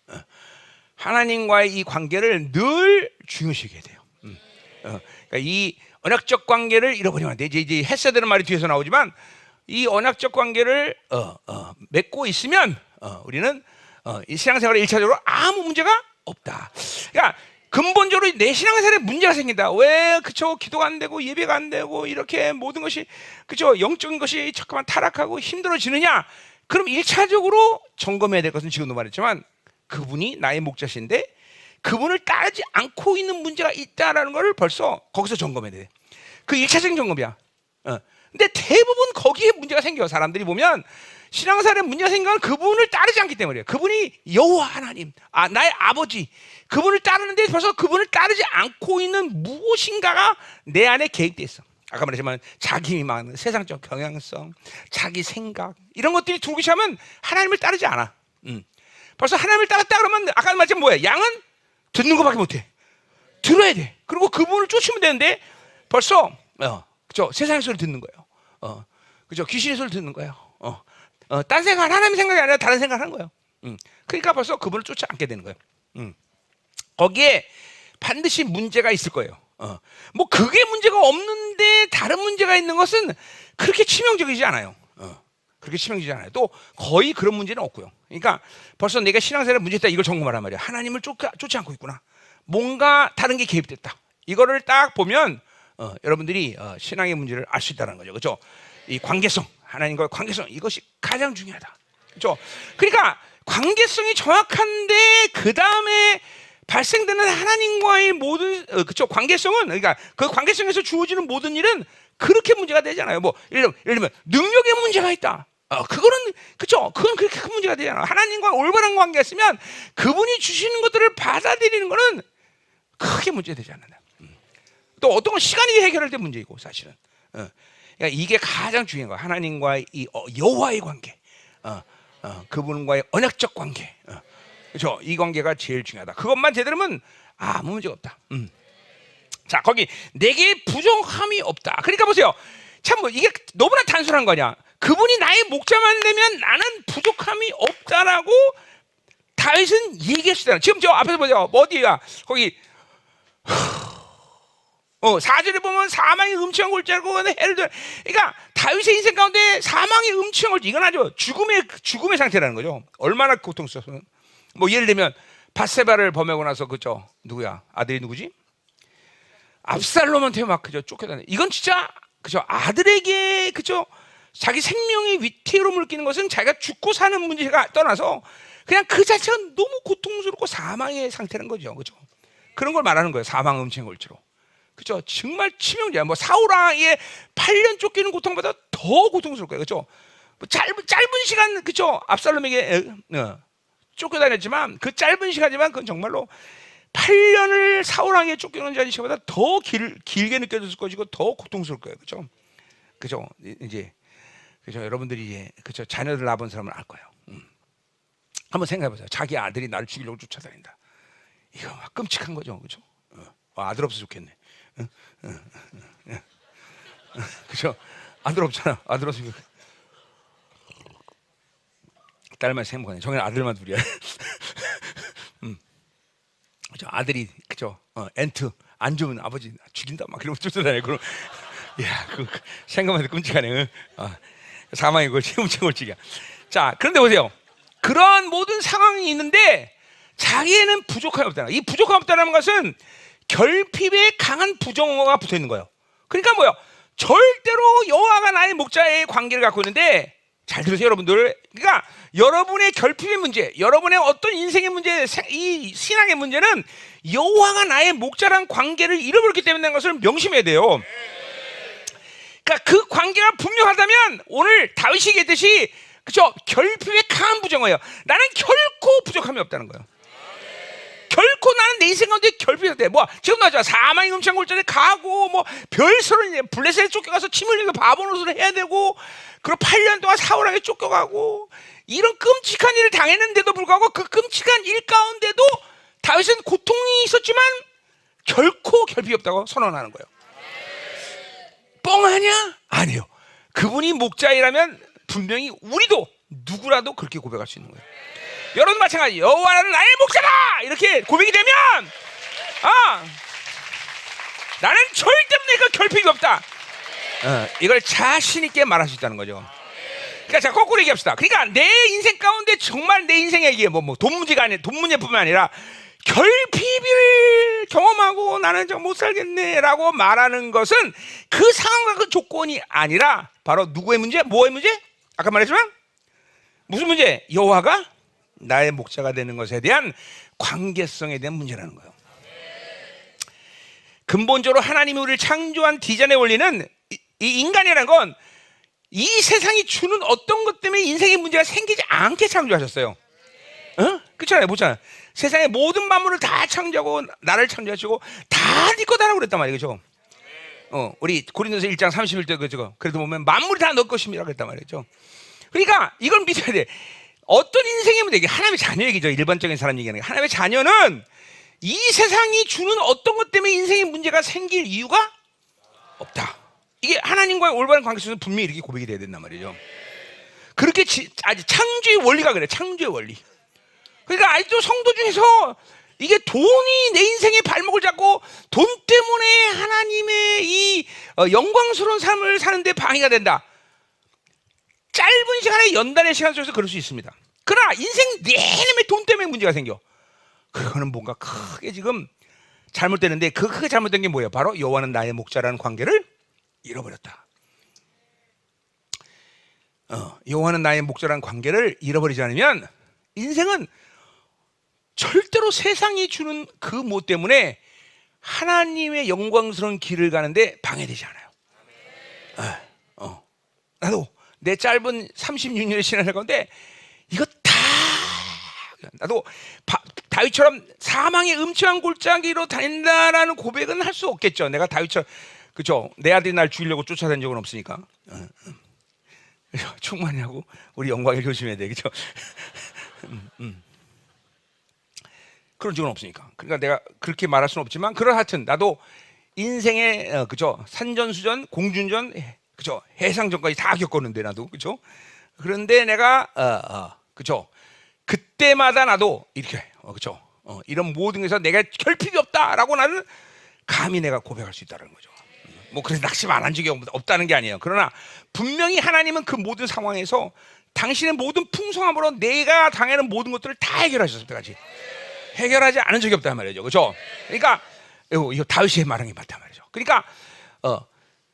S1: 하나님과의 이 관계를 늘 중요시하게 돼요. 그러니까 이 언약적 관계를 잃어버리면 안 돼. 이제 헤세드는 말이 뒤에서 나오지만 이 언약적 관계를 맺고 있으면 우리는 이 신앙생활에 1차적으로 아무 문제가 없다. 그러니까 근본적으로 내 신앙생활에 문제가 생긴다. 왜 그쵸? 기도가 안 되고 예배가 안 되고 이렇게 모든 것이 그쵸? 영적인 것이 잠깐만 타락하고 힘들어지느냐? 그럼 1차적으로 점검해야 될 것은 지금도 말했지만 그분이 나의 목자신데 그분을 따르지 않고 있는 문제가 있다라는 걸 벌써 거기서 점검해야 돼. 그 1차적인 점검이야. 근데 대부분 거기에 문제가 생겨. 사람들이 보면 신앙생활에 문제가 생긴 건 그분을 따르지 않기 때문이에요. 그분이 여호와 하나님, 나의 아버지, 그분을 따르는데 벌써 그분을 따르지 않고 있는 무엇인가가 내 안에 개입돼 있어. 아까 말했지만 자기 희망, 세상적 경향성, 자기 생각 이런 것들이 들기 시작하면 하나님을 따르지 않아. 벌써 하나님을 따랐다 그러면 아까 말했지만 뭐야? 양은 듣는 것밖에 못해. 들어야 돼. 그리고 그분을 쫓으면 되는데 벌써 그죠? 세상의 소리 듣는 거예요. 그죠? 귀신의 소리 듣는 거예요. 딴 생각, 하나님의 생각이 아니라 다른 생각을 하는 거예요. 그러니까 벌써 그분을 쫓지 않게 되는 거예요. 거기에 반드시 문제가 있을 거예요. 뭐 그게 문제가 없는데 다른 문제가 있는 것은 그렇게 치명적이지 않아요. 그렇게 치명적이지 않아요. 또 거의 그런 문제는 없고요. 그러니까 벌써 내가 신앙생활에 문제 있다 이걸 점검하란 말이야. 하나님을 쫓지 않고 있구나. 뭔가 다른 게 개입됐다. 이거를 딱 보면 여러분들이 신앙의 문제를 알 수 있다는 거죠. 그렇죠? 이 관계성, 하나님과의 관계성 이것이 가장 중요하다. 그렇죠? 그러니까 관계성이 정확한데 그 다음에 발생되는 하나님과의 모든 그렇죠? 관계성은 그러니까 그 관계성에서 주어지는 모든 일은 그렇게 문제가 되잖아요. 뭐 예를 들면 능력에 문제가 있다. 그거는 그렇죠. 그건 그렇게 큰 문제가 되잖아. 하나님과 올바른 관계가 있으면 그분이 주시는 것들을 받아들이는 거는 크게 문제되지 않는다. 또 어떤 건 시간이 해결할 때 문제이고 사실은. 그러니까 이게 가장 중요한 거야. 하나님과의 이 여호와의 관계, 그분과의 언약적 관계, 그렇죠? 이 관계가 제일 중요하다. 그것만 제대로면 아무 문제가 없다. 자, 거기 내게 부족함이 없다. 그러니까 보세요. 참 뭐 이게 너무나 단순한 거냐? 그분이 나의 목자만 되면 나는 부족함이 없다라고 다윗은 얘기할 수 있다. 지금 저 앞에서 보세요. 어디야? 거기 4절에 보면 사망의 음침한 골짜기고 해를 들. 그러니까 다윗의 인생 가운데 사망의 음침한 골짜기, 이건 아주 죽음의 상태라는 거죠. 얼마나 고통스러워. 뭐 예를 들면 밧세바를 범하고 나서 그죠? 누구야? 아들이 누구지? 압살롬한테 막 그죠? 쫓겨다니. 이건 진짜 그죠? 아들에게 그죠? 자기 생명의 위태로움을 끼는 것은 자기가 죽고 사는 문제가 떠나서 그냥 그 자체가 너무 고통스럽고 사망의 상태라는 거죠. 그죠? 그런 걸 말하는 거예요. 사망 음침한 골짜기로. 그죠? 정말 치명적이야. 뭐 사울왕의 8년 쫓기는 고통보다 더 고통스러울 거예요. 그죠? 뭐 짧은 시간 그죠? 압살롬에게 쫓겨다녔지만 그 짧은 시간이지만 그건 정말로 8년을 사울왕에 쫓겨는 자리보다 더 길게 느껴졌을 것이고 더 고통스러울 거예요. 그죠? 그죠? 이제 그죠? 여러분들이 이제 그죠? 자녀들 낳은 사람은 알 거예요. 한번 생각해 보세요. 자기 아들이 나를 죽이려고 쫓아다닌다. 이거 막 끔찍한 거죠. 그죠? 아들 없어 좋겠네. 그죠? 아들 없잖아. 아들 없으면 딸만 행복하네. 정말 아들만 둘이야. 그죠? 아들이 그죠? 엔트 안 주면 아버지 죽인다 막 그러고 쫓아다니고 그럼 야, 그 생각만 해도 끔찍하네. 사망의 골치, 음침한 골치기야. 자, 그런데 보세요. 그런 모든 상황이 있는데 자기에는 부족함이 없다는. 이 부족함이 없다는 것은 결핍에 강한 부정어가 붙어 있는 거예요. 그러니까 뭐요? 절대로 여호와가 나의 목자의 관계를 갖고 있는데 잘 들으세요, 여러분들. 그러니까 여러분의 결핍의 문제, 여러분의 어떤 인생의 문제, 이 신앙의 문제는 여호와가 나의 목자란 관계를 잃어버렸기 때문에 것을 명심해야 돼요. 그러니까 그 관계가 분명하다면 오늘 다윗이 얘기했듯이 그죠? 결핍에 강한 부정어예요. 나는 결코 부족함이 없다는 거예요. 결코 나는 내 인생 가운데 결핍이 없대. 뭐 지금 나죠. 사망의 음침한 골짜기에 가고 뭐 별소리 블레셋에 쫓겨가서 침 흘리면서 바보 노릇을 해야 되고 그리고 8년 동안 사울왕에 쫓겨가고 이런 끔찍한 일을 당했는데도 불구하고 그 끔찍한 일 가운데도 다윗은 고통이 있었지만 결코 결핍이 없다고 선언하는 거예요. 뻥하냐? 아니요. 그분이 목자이라면 분명히 우리도 누구라도 그렇게 고백할 수 있는 거예요. 여러분 마찬가지. 여호와는 나의 목자다 이렇게 고백이 되면 나는 절대 내가 결핍이 없다. 이걸 자신 있게 말할 수 있다는 거죠. 그러니까 자 거꾸로 얘기합시다. 그러니까 내 인생 가운데 정말 내 인생에 이게 뭐 돈 문제가 아니라 돈 문제뿐만 아니라 결핍을 경험하고 나는 좀 못 살겠네라고 말하는 것은 그 상황과 그 조건이 아니라 바로 누구의 문제? 뭐의 문제? 아까 말했지만 무슨 문제? 여호와가 나의 목자가 되는 것에 대한 관계성에 대한 문제라는 거예요. 근본적으로 하나님이 우리를 창조한 디자인의 원리는 이 인간이라는 건 이 세상이 주는 어떤 것 때문에 인생의 문제가 생기지 않게 창조하셨어요. 그렇잖아요. 보잖아요. 세상의 모든 만물을 다 창조하고 나를 창조하시고 다 네 거다라고 그랬단 말이에요. 그렇죠? 우리 고린도서 1장 31절 그죠? 그래도 보면 만물이 다 너 것입니다 그랬단 말이죠. 그러니까 이걸 믿어야 돼. 어떤 인생의 문제, 이게 하나님의 자녀 얘기죠. 일반적인 사람 얘기하는 게. 하나님의 자녀는 이 세상이 주는 어떤 것 때문에 인생의 문제가 생길 이유가 없다. 이게 하나님과의 올바른 관계 속에서 분명히 이렇게 고백이 돼야 된단 말이죠. 그렇게 아주 창조의 원리가 그래. 창조의 원리. 그러니까 아직도 성도 중에서 이게 돈이 내 인생의 발목을 잡고 돈 때문에 하나님의 이 영광스러운 삶을 사는데 방해가 된다. 짧은 시간에 연단의 시간 속에서 그럴 수 있습니다. 그러나 인생 내내 돈 때문에 문제가 생겨. 그거는 뭔가 크게 지금 잘못되는데 그 크게 잘못된 게 뭐예요? 바로 여호와는 나의 목자라는 관계를 잃어버렸다. 여호와는 나의 목자라는 관계를 잃어버리지 않으면 인생은 절대로 세상이 주는 그 뭐 때문에 하나님의 영광스러운 길을 가는데 방해되지 않아요. 나도 내 짧은 36년의 신앙을 가운데 이거 다 나도 다윗처럼 사망의 음침한 골짜기로 다닌다라는 고백은 할 수 없겠죠. 내가 다윗처럼 그죠? 내 아들이 날 죽이려고 쫓아다닌 적은 없으니까. 충만하고 우리 영광을 조심해야 돼, 그죠? 그런 적은 없으니까. 그러니까 내가 그렇게 말할 수는 없지만, 그런 하여튼 나도 인생의 그죠? 산전수전, 공준전, 그죠? 해상전까지 다 겪었는데 나도, 그죠? 그런데 내가 그죠? 그때마다 나도 이렇게 그죠? 이런 모든 것에서 내가 결핍이 없다라고 나는 감히 내가 고백할 수 있다는 거죠. 뭐 그래서 낙심 안 한 적이 없다는 게 아니에요. 그러나 분명히 하나님은 그 모든 상황에서 당신의 모든 풍성함으로 내가 당하는 모든 것들을 다 해결하셨을 때까지 해결하지 않은 적이 없단 말이죠. 그렇죠? 그러니까 이거 다윗의 말한 게 맞단 말이죠. 그러니까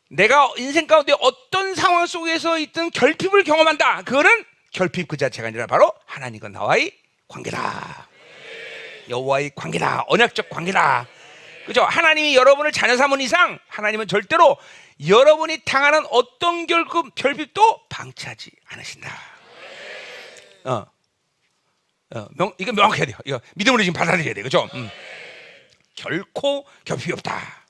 S1: 내가 인생 가운데 어떤 상황 속에서 있든 결핍을 경험한다. 그거는 결핍 그 자체가 아니라 바로 하나님과 나와의 관계다. 여호와의 관계다. 언약적 관계다. 그죠? 하나님이 여러분을 자녀 삼은 이상 하나님은 절대로 여러분이 당하는 어떤 결핍도 방치하지 않으신다. 이거 명확해야 돼요. 이거 믿음으로 지금 받아들여야 돼요. 그죠? 결코 결핍이 없다.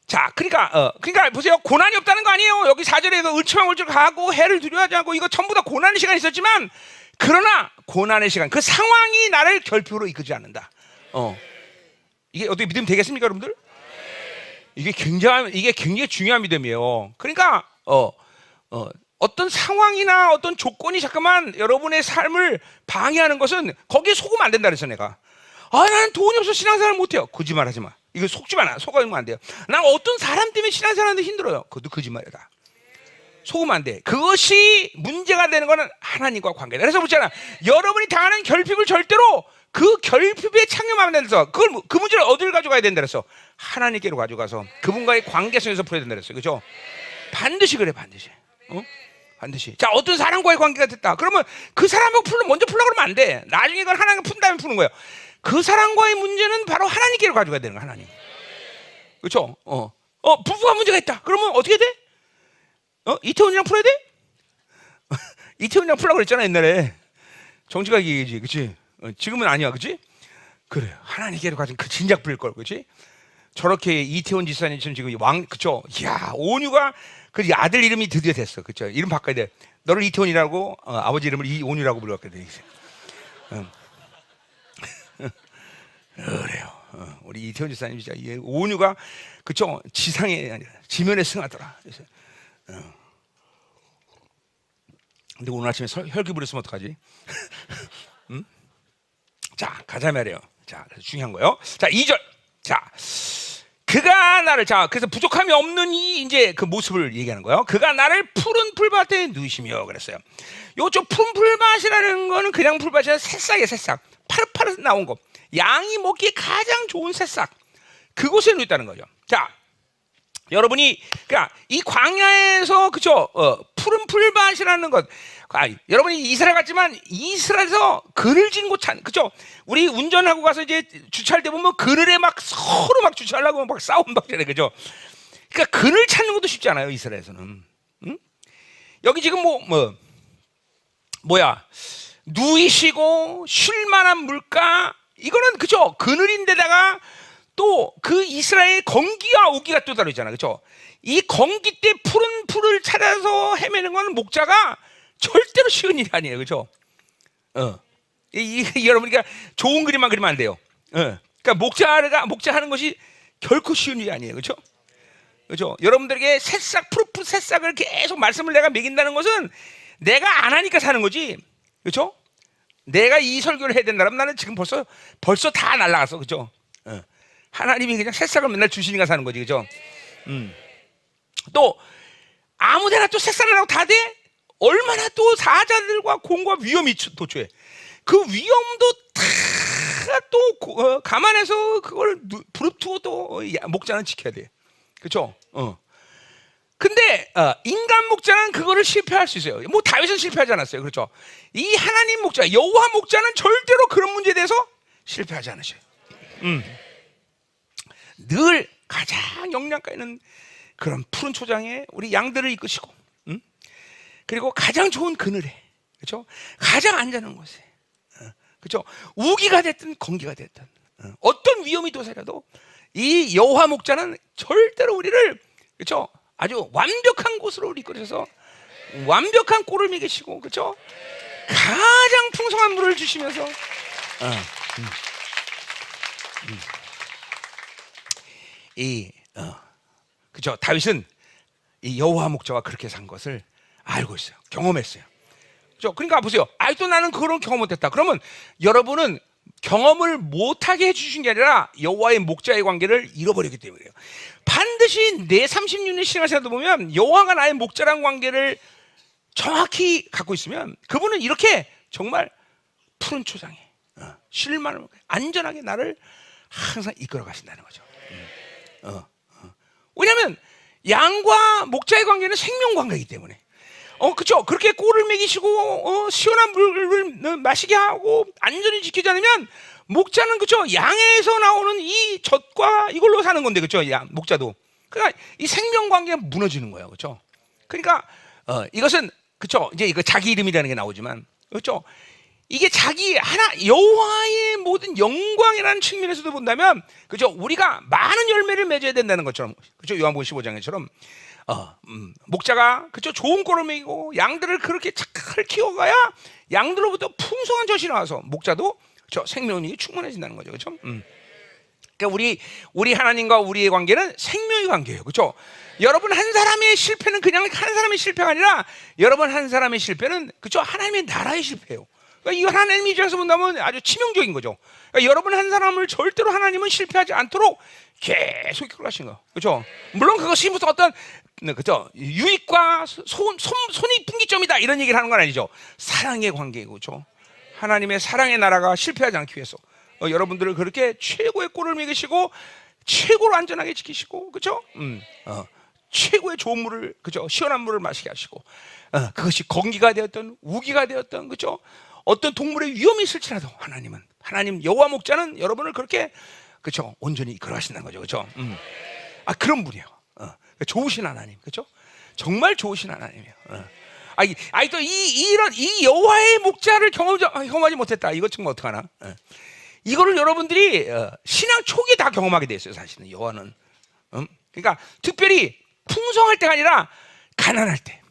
S1: 자, 그러니까 보세요. 고난이 없다는 거 아니에요. 여기 4절에 을추방울줄 가고 해를 두려워하지 않고 이거 전부 다 고난의 시간이 있었지만, 그러나 고난의 시간, 그 상황이 나를 결핍으로 이끌지 않는다. 이게 어떻게 믿으면 되겠습니까, 여러분들? 이게 굉장히 중요한 믿음이에요. 그러니까 어떤 상황이나 어떤 조건이 잠깐만 여러분의 삶을 방해하는 것은 거기에 속으면 안 된다 그랬어. 내가 나는 돈이 없어 신앙생활 못해요. 거짓말하지 마. 이거 속으면 안 돼요. 난 어떤 사람 때문에 신앙생활하는데 힘들어요. 그것도 거짓말이다. 속으면 안 돼. 그것이 문제가 되는 것은 하나님과 관계다. 그래서 그렇잖아. 여러분이 당하는 결핍을 절대로 그 결핍에 창념하면 된다. 그 문제를 어디를 가져가야 된다 그랬어? 하나님께로 가져가서 그분과의 관계성에서 풀어야 된다 그랬어. 그죠? 반드시 그래, 반드시. 반드시. 자, 어떤 사람과의 관계가 됐다. 그러면 그 사람하고 먼저 풀려고 그러면 안 돼. 나중에 그걸 하나님과 푼 다음에 푸는 거예요. 그 사람과의 문제는 바로 하나님께로 가져가야 되는 거야, 하나님. 그렇죠? 부부가 문제가 있다. 그러면 어떻게 돼? 이태원이랑 풀어야 돼? 이태원이랑 풀라고 그랬잖아, 옛날에. 정치가 얘기지, 그렇지? 지금은 아니야, 그렇지? 그래, 하나님께로 가진 그 진작 풀릴 걸, 그렇지? 저렇게 이태원 지사님처럼 지금 그렇죠? 이야, 온유가 그 아들 이름이 드디어 됐어, 그렇죠? 이름 바꿔야 돼. 너를 이태원이라고, 아버지 이름을 이온유라고 불렀거든. 그래요. 우리 이태원 지사님 진짜 온유가 그쵸? 지상에 아니라 지면에 승하더라. 그래서, 근데 오늘 아침에 혈기 부렸으면 어떡하지? 자, 가자 말이에요. 자, 중요한 거요. 자, 2절. 자, 그가 나를, 자, 그래서 부족함이 없는 이제 그 모습을 얘기하는 거예요. 그가 나를 푸른 풀밭에 누이시며 그랬어요. 요쪽 푸른 풀밭이라는 거는 그냥 풀밭이 아니라 새싹이에요, 새싹. 파릇파릇 나온 거. 양이 먹기에 가장 좋은 새싹. 그곳에 누있다는 거죠. 자, 여러분이, 그러니까 이 광야에서, 그쵸, 푸른 풀밭이라는 것. 여러분이 이스라엘 갔지만 이스라엘에서 그늘진 곳 그죠? 우리 운전하고 가서 이제 주차할 때 보면 그늘에 막 서로 막 주차하려고 막 싸움 막 그래, 그죠? 그러니까 그늘 찾는 것도 쉽지 않아요, 이스라엘에서는. 응? 여기 지금 누이시고 쉴만한 물가, 이거는 그죠? 그늘인데다가 또 그 이스라엘 건기와 우기가 또 다르잖아, 그죠? 이 건기 때 푸른 풀을 찾아서 헤매는 건 목자가 절대로 쉬운 일이 아니에요, 그렇죠? 여러분, 그러니까 좋은 그림만 그리면 안 돼요. 그러니까 목자하는 것이 결코 쉬운 일이 아니에요, 그렇죠? 그렇죠? 여러분들에게 푸른 새싹을 계속 말씀을 내가 먹인다는 것은 내가 안 하니까 사는 거지, 그렇죠? 내가 이 설교를 해야 된다면 나는 지금 벌써 다 날라갔어, 그렇죠? 하나님이 그냥 새싹을 맨날 주시니까 사는 거지, 그렇죠? 또 아무데나 또 새싹을 하고 다 돼? 얼마나 또 사자들과 곰과 위험이 도처해. 그 위험도 다 또 감안해서 그걸 부릅뜨고 또 목자는 지켜야 돼. 그렇죠? 근데 인간 목자는 그거를 실패할 수 있어요. 뭐 다윗은 실패하지 않았어요. 그렇죠? 이 하나님 목자, 여호와 목자는 절대로 그런 문제에 대해서 실패하지 않으셔요. 늘 가장 영양가 있는 그런 푸른 초장에 우리 양들을 이끄시고, 그리고 가장 좋은 그늘에, 그렇죠? 가장 안전한 곳에, 그렇죠? 우기가 됐든 건기가 됐든 어떤 위험이 도사려도 이 여호와 목자는 절대로 우리를 그렇죠? 아주 완벽한 곳으로 우리 이끌어서 완벽한 꼴을 먹이시고 그렇죠? 가장 풍성한 물을 주시면서 그렇죠? 다윗은 이 여호와 목자와 그렇게 산 것을 알고 있어요. 경험했어요. 그렇죠? 그러니까 보세요. 아직도 나는 그런 경험 못했다. 그러면 여러분은 경험을 못하게 해주신 게 아니라 여호와의 목자의 관계를 잃어버렸기 때문이에요. 반드시 내 36년 신앙생활도 보면 여호와가 나의 목자라는 관계를 정확히 갖고 있으면 그분은 이렇게 정말 푸른 초장에 쉴만한 안전하게 나를 항상 이끌어 가신다는 거죠. 왜냐하면 양과 목자의 관계는 생명 관계이기 때문에 그렇죠. 그렇게 꼴을 먹이시고 시원한 물을 마시게 하고 안전히 지키지 않으면 목자는 그렇죠. 양에서 나오는 이 젖과 이걸로 사는 건데 그렇죠. 목자도 그러니까 이 생명 관계가 무너지는 거예요. 그렇죠. 그러니까 이것은 그렇죠. 이제 이거 자기 이름이라는 게 나오지만 그렇죠. 이게 자기 하나 여호와의 모든 영광이라는 측면에서도 본다면 그죠 우리가 많은 열매를 맺어야 된다는 것처럼 그죠 요한복음 15장에처럼 목자가 그죠 좋은 꼴을 먹이고 양들을 그렇게 잘 키워가야 양들로부터 풍성한 젖이 나와서 목자도 저 생명력이 충만해진다는 거죠 그죠 그러니까 우리 하나님과 우리의 관계는 생명의 관계예요 그죠 여러분 한 사람의 실패는 그냥 한 사람의 실패가 아니라 여러분 한 사람의 실패는 그죠 하나님의 나라의 실패예요. 그러니까 이거 하나님 입장에서 본다면 아주 치명적인 거죠. 그러니까 여러분 한 사람을 절대로 하나님은 실패하지 않도록 계속 이끌어가신 거예요. 그렇죠? 물론 그것이 무슨 어떤 그죠 유익과 손이 분기점이다 이런 얘기를 하는 건 아니죠. 사랑의 관계이고 그렇죠? 하나님의 사랑의 나라가 실패하지 않기 위해서 여러분들을 그렇게 최고의 꼴을 먹이시고 최고로 안전하게 지키시고 그렇죠? 최고의 좋은 물을 그죠 시원한 물을 마시게 하시고 그것이 건기가 되었던 우기가 되었던 그죠 어떤 동물의 위험이 있을지라도 하나님 여호와 목자는 여러분을 그렇게 그죠 온전히 이끌어가신다는 거죠 그죠 그런 분이에요 좋으신 하나님 그죠 정말 좋으신 하나님이에요 또 이 여호와의 목자를 경험하지 못했다 이것 정말 어떡하나 이거를 여러분들이 신앙 초기에 다 경험하게 돼 있어요 사실은 여호와는 그러니까 특별히 풍성할 때가 아니라 가난할 때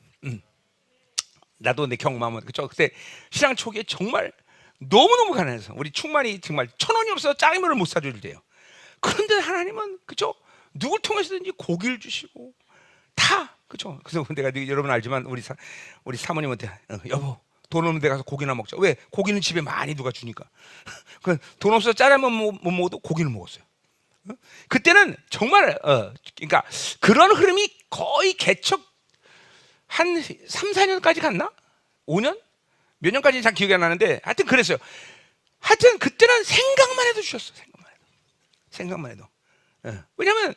S1: 나도 내 경험하면 그죠 그때 신앙 초기에 정말 너무너무 가난해서 우리 충만이 정말 1,000원이 없어서 짜장면을 못 사줄 때요 그런데 하나님은 그죠 누굴 통해서든지 고기를 주시고 다 그죠 그래서 내가 여러분 알지만 우리 사모님한테 여보 돈 없는 데 가서 고기나 먹자 왜 고기는 집에 많이 누가 주니까 돈 없어서 짜장면 못 먹어도 고기는 먹었어요 그때는 정말 그러니까 그런 흐름이 거의 개척 한 3, 4년까지 갔나? 5년? 몇 년까지는 잘 기억이 안 나는데 하여튼 그랬어요. 하여튼 그때는 생각만 해도 주셨어. 생각만 해도. 왜냐하면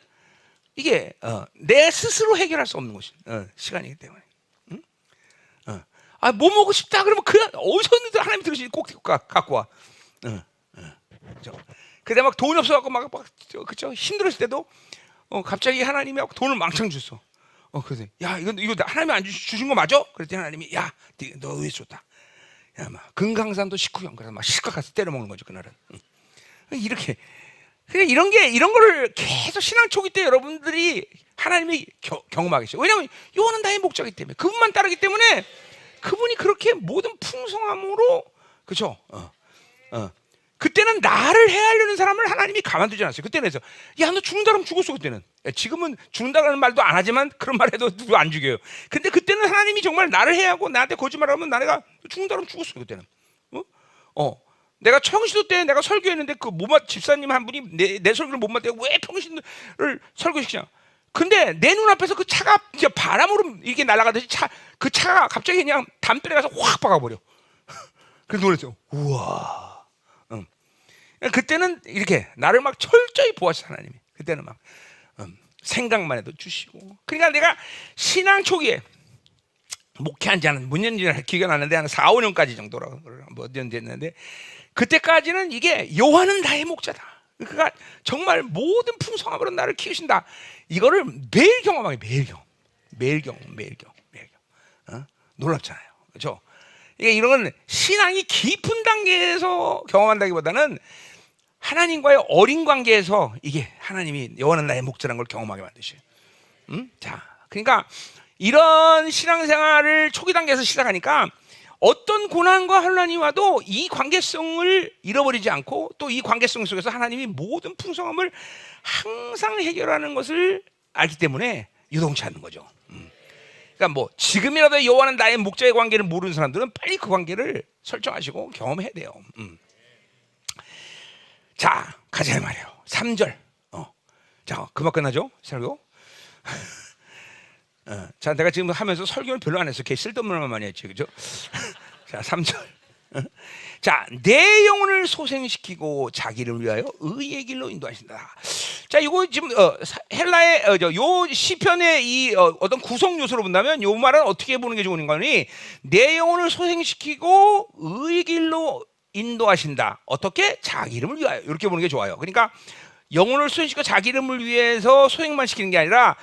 S1: 이게 내 스스로 해결할 수 없는 것이 시간이기 때문에. 뭐 먹고 싶다 그러면 어디서든 하나님 들으시니 꼭 갖고 와. 그죠? 그때 막 돈이 없어갖고 막 그죠? 힘들었을 때도 갑자기 하나님이 돈을 망창 줬어. 그래서 야 이거 하나님이 안 주신 거 맞아? 그랬더니 하나님이 야 너 왜 줬다. 야 막 금강산도 식후경 그래서 막 실컷 가서 때려 먹는 거죠 그날은. 이렇게 이런 거를 계속 신앙 초기 때 여러분들이 하나님이 경험하겠죠. 왜냐하면 요한은 나의 목자이기 때문에 그분만 따르기 때문에 그분이 그렇게 모든 풍성함으로 그죠? 그때는 나를 해하려는 사람을 하나님이 가만두지 않았어요. 그때는 해서 야 너 죽는다 그러면 죽었어 그때는. 지금은 죽는다는 말도 안 하지만 그런 말 해도 누구 안 죽여요. 근데 그때는 하나님이 정말 나를 해하고 나한테 거짓말하면 내가 죽는다 그러면 죽었어 그때는. 내가 평시도 때 내가 설교했는데 그 집사님 한 분이 내 설교를 못 맞대고 왜 평신을 설교시키냐. 근데 내 눈앞에서 그 차가 바람으로 이렇게 날아가듯이 그 차가 갑자기 그냥 담벼락에 가서 확 박아버려. 그래서 놀랐죠. 우와. 그때는 이렇게 나를 막 철저히 보았어 하나님이. 그때는 막 생각만 해도 주시고. 그러니까 내가 신앙 초기에 목회한 지 한 몇 년인지 기억이 나는데 한 4, 5년까지 정도라고 몇 년 됐는데 그때까지는 이게 여호와는 나의 목자다. 그가 정말 모든 풍성함으로 나를 키우신다. 이거를 매일 경험하게 매일 경험. 놀랍잖아요, 그렇죠? 이게 이런 건 신앙이 깊은 단계에서 경험한다기보다는 하나님과의 어린 관계에서 이게 하나님이 여호와는 나의 목자라는 걸 경험하게 만드셔요. 자, 그러니까 이런 신앙생활을 초기 단계에서 시작하니까 어떤 고난과 혼란이 와도 이 관계성을 잃어버리지 않고 또 이 관계성 속에서 하나님이 모든 풍성함을 항상 해결하는 것을 알기 때문에 유동치 않는 거죠. 그러니까 뭐 지금이라도 여호와는 나의 목자의 관계를 모르는 사람들은 빨리 그 관계를 설정하시고 경험해야 돼요. 자, 가자 말이에요. 3절. 자, 금방 끝나죠? 설교. 자, 내가 지금 하면서 설교를 별로 안 했어. 걔 쓸데없는 말만 많이 했지, 그죠? 자, 3절. 자, 내 영혼을 소생시키고 자기를 위하여 의의 길로 인도하신다. 자, 이거 지금 헬라의 요 시편의 이 어떤 구성 요소로 본다면 요 말은 어떻게 보는 게 좋은 거니? 내 영혼을 소생시키고 의의 길로 인도하신다. 어떻게? 자기 이름을 위하여. 이렇게 보는 게 좋아요. 그러니까 영혼을 소생시키고 자기 이름을 위해서 소생만 시키는 게 아니라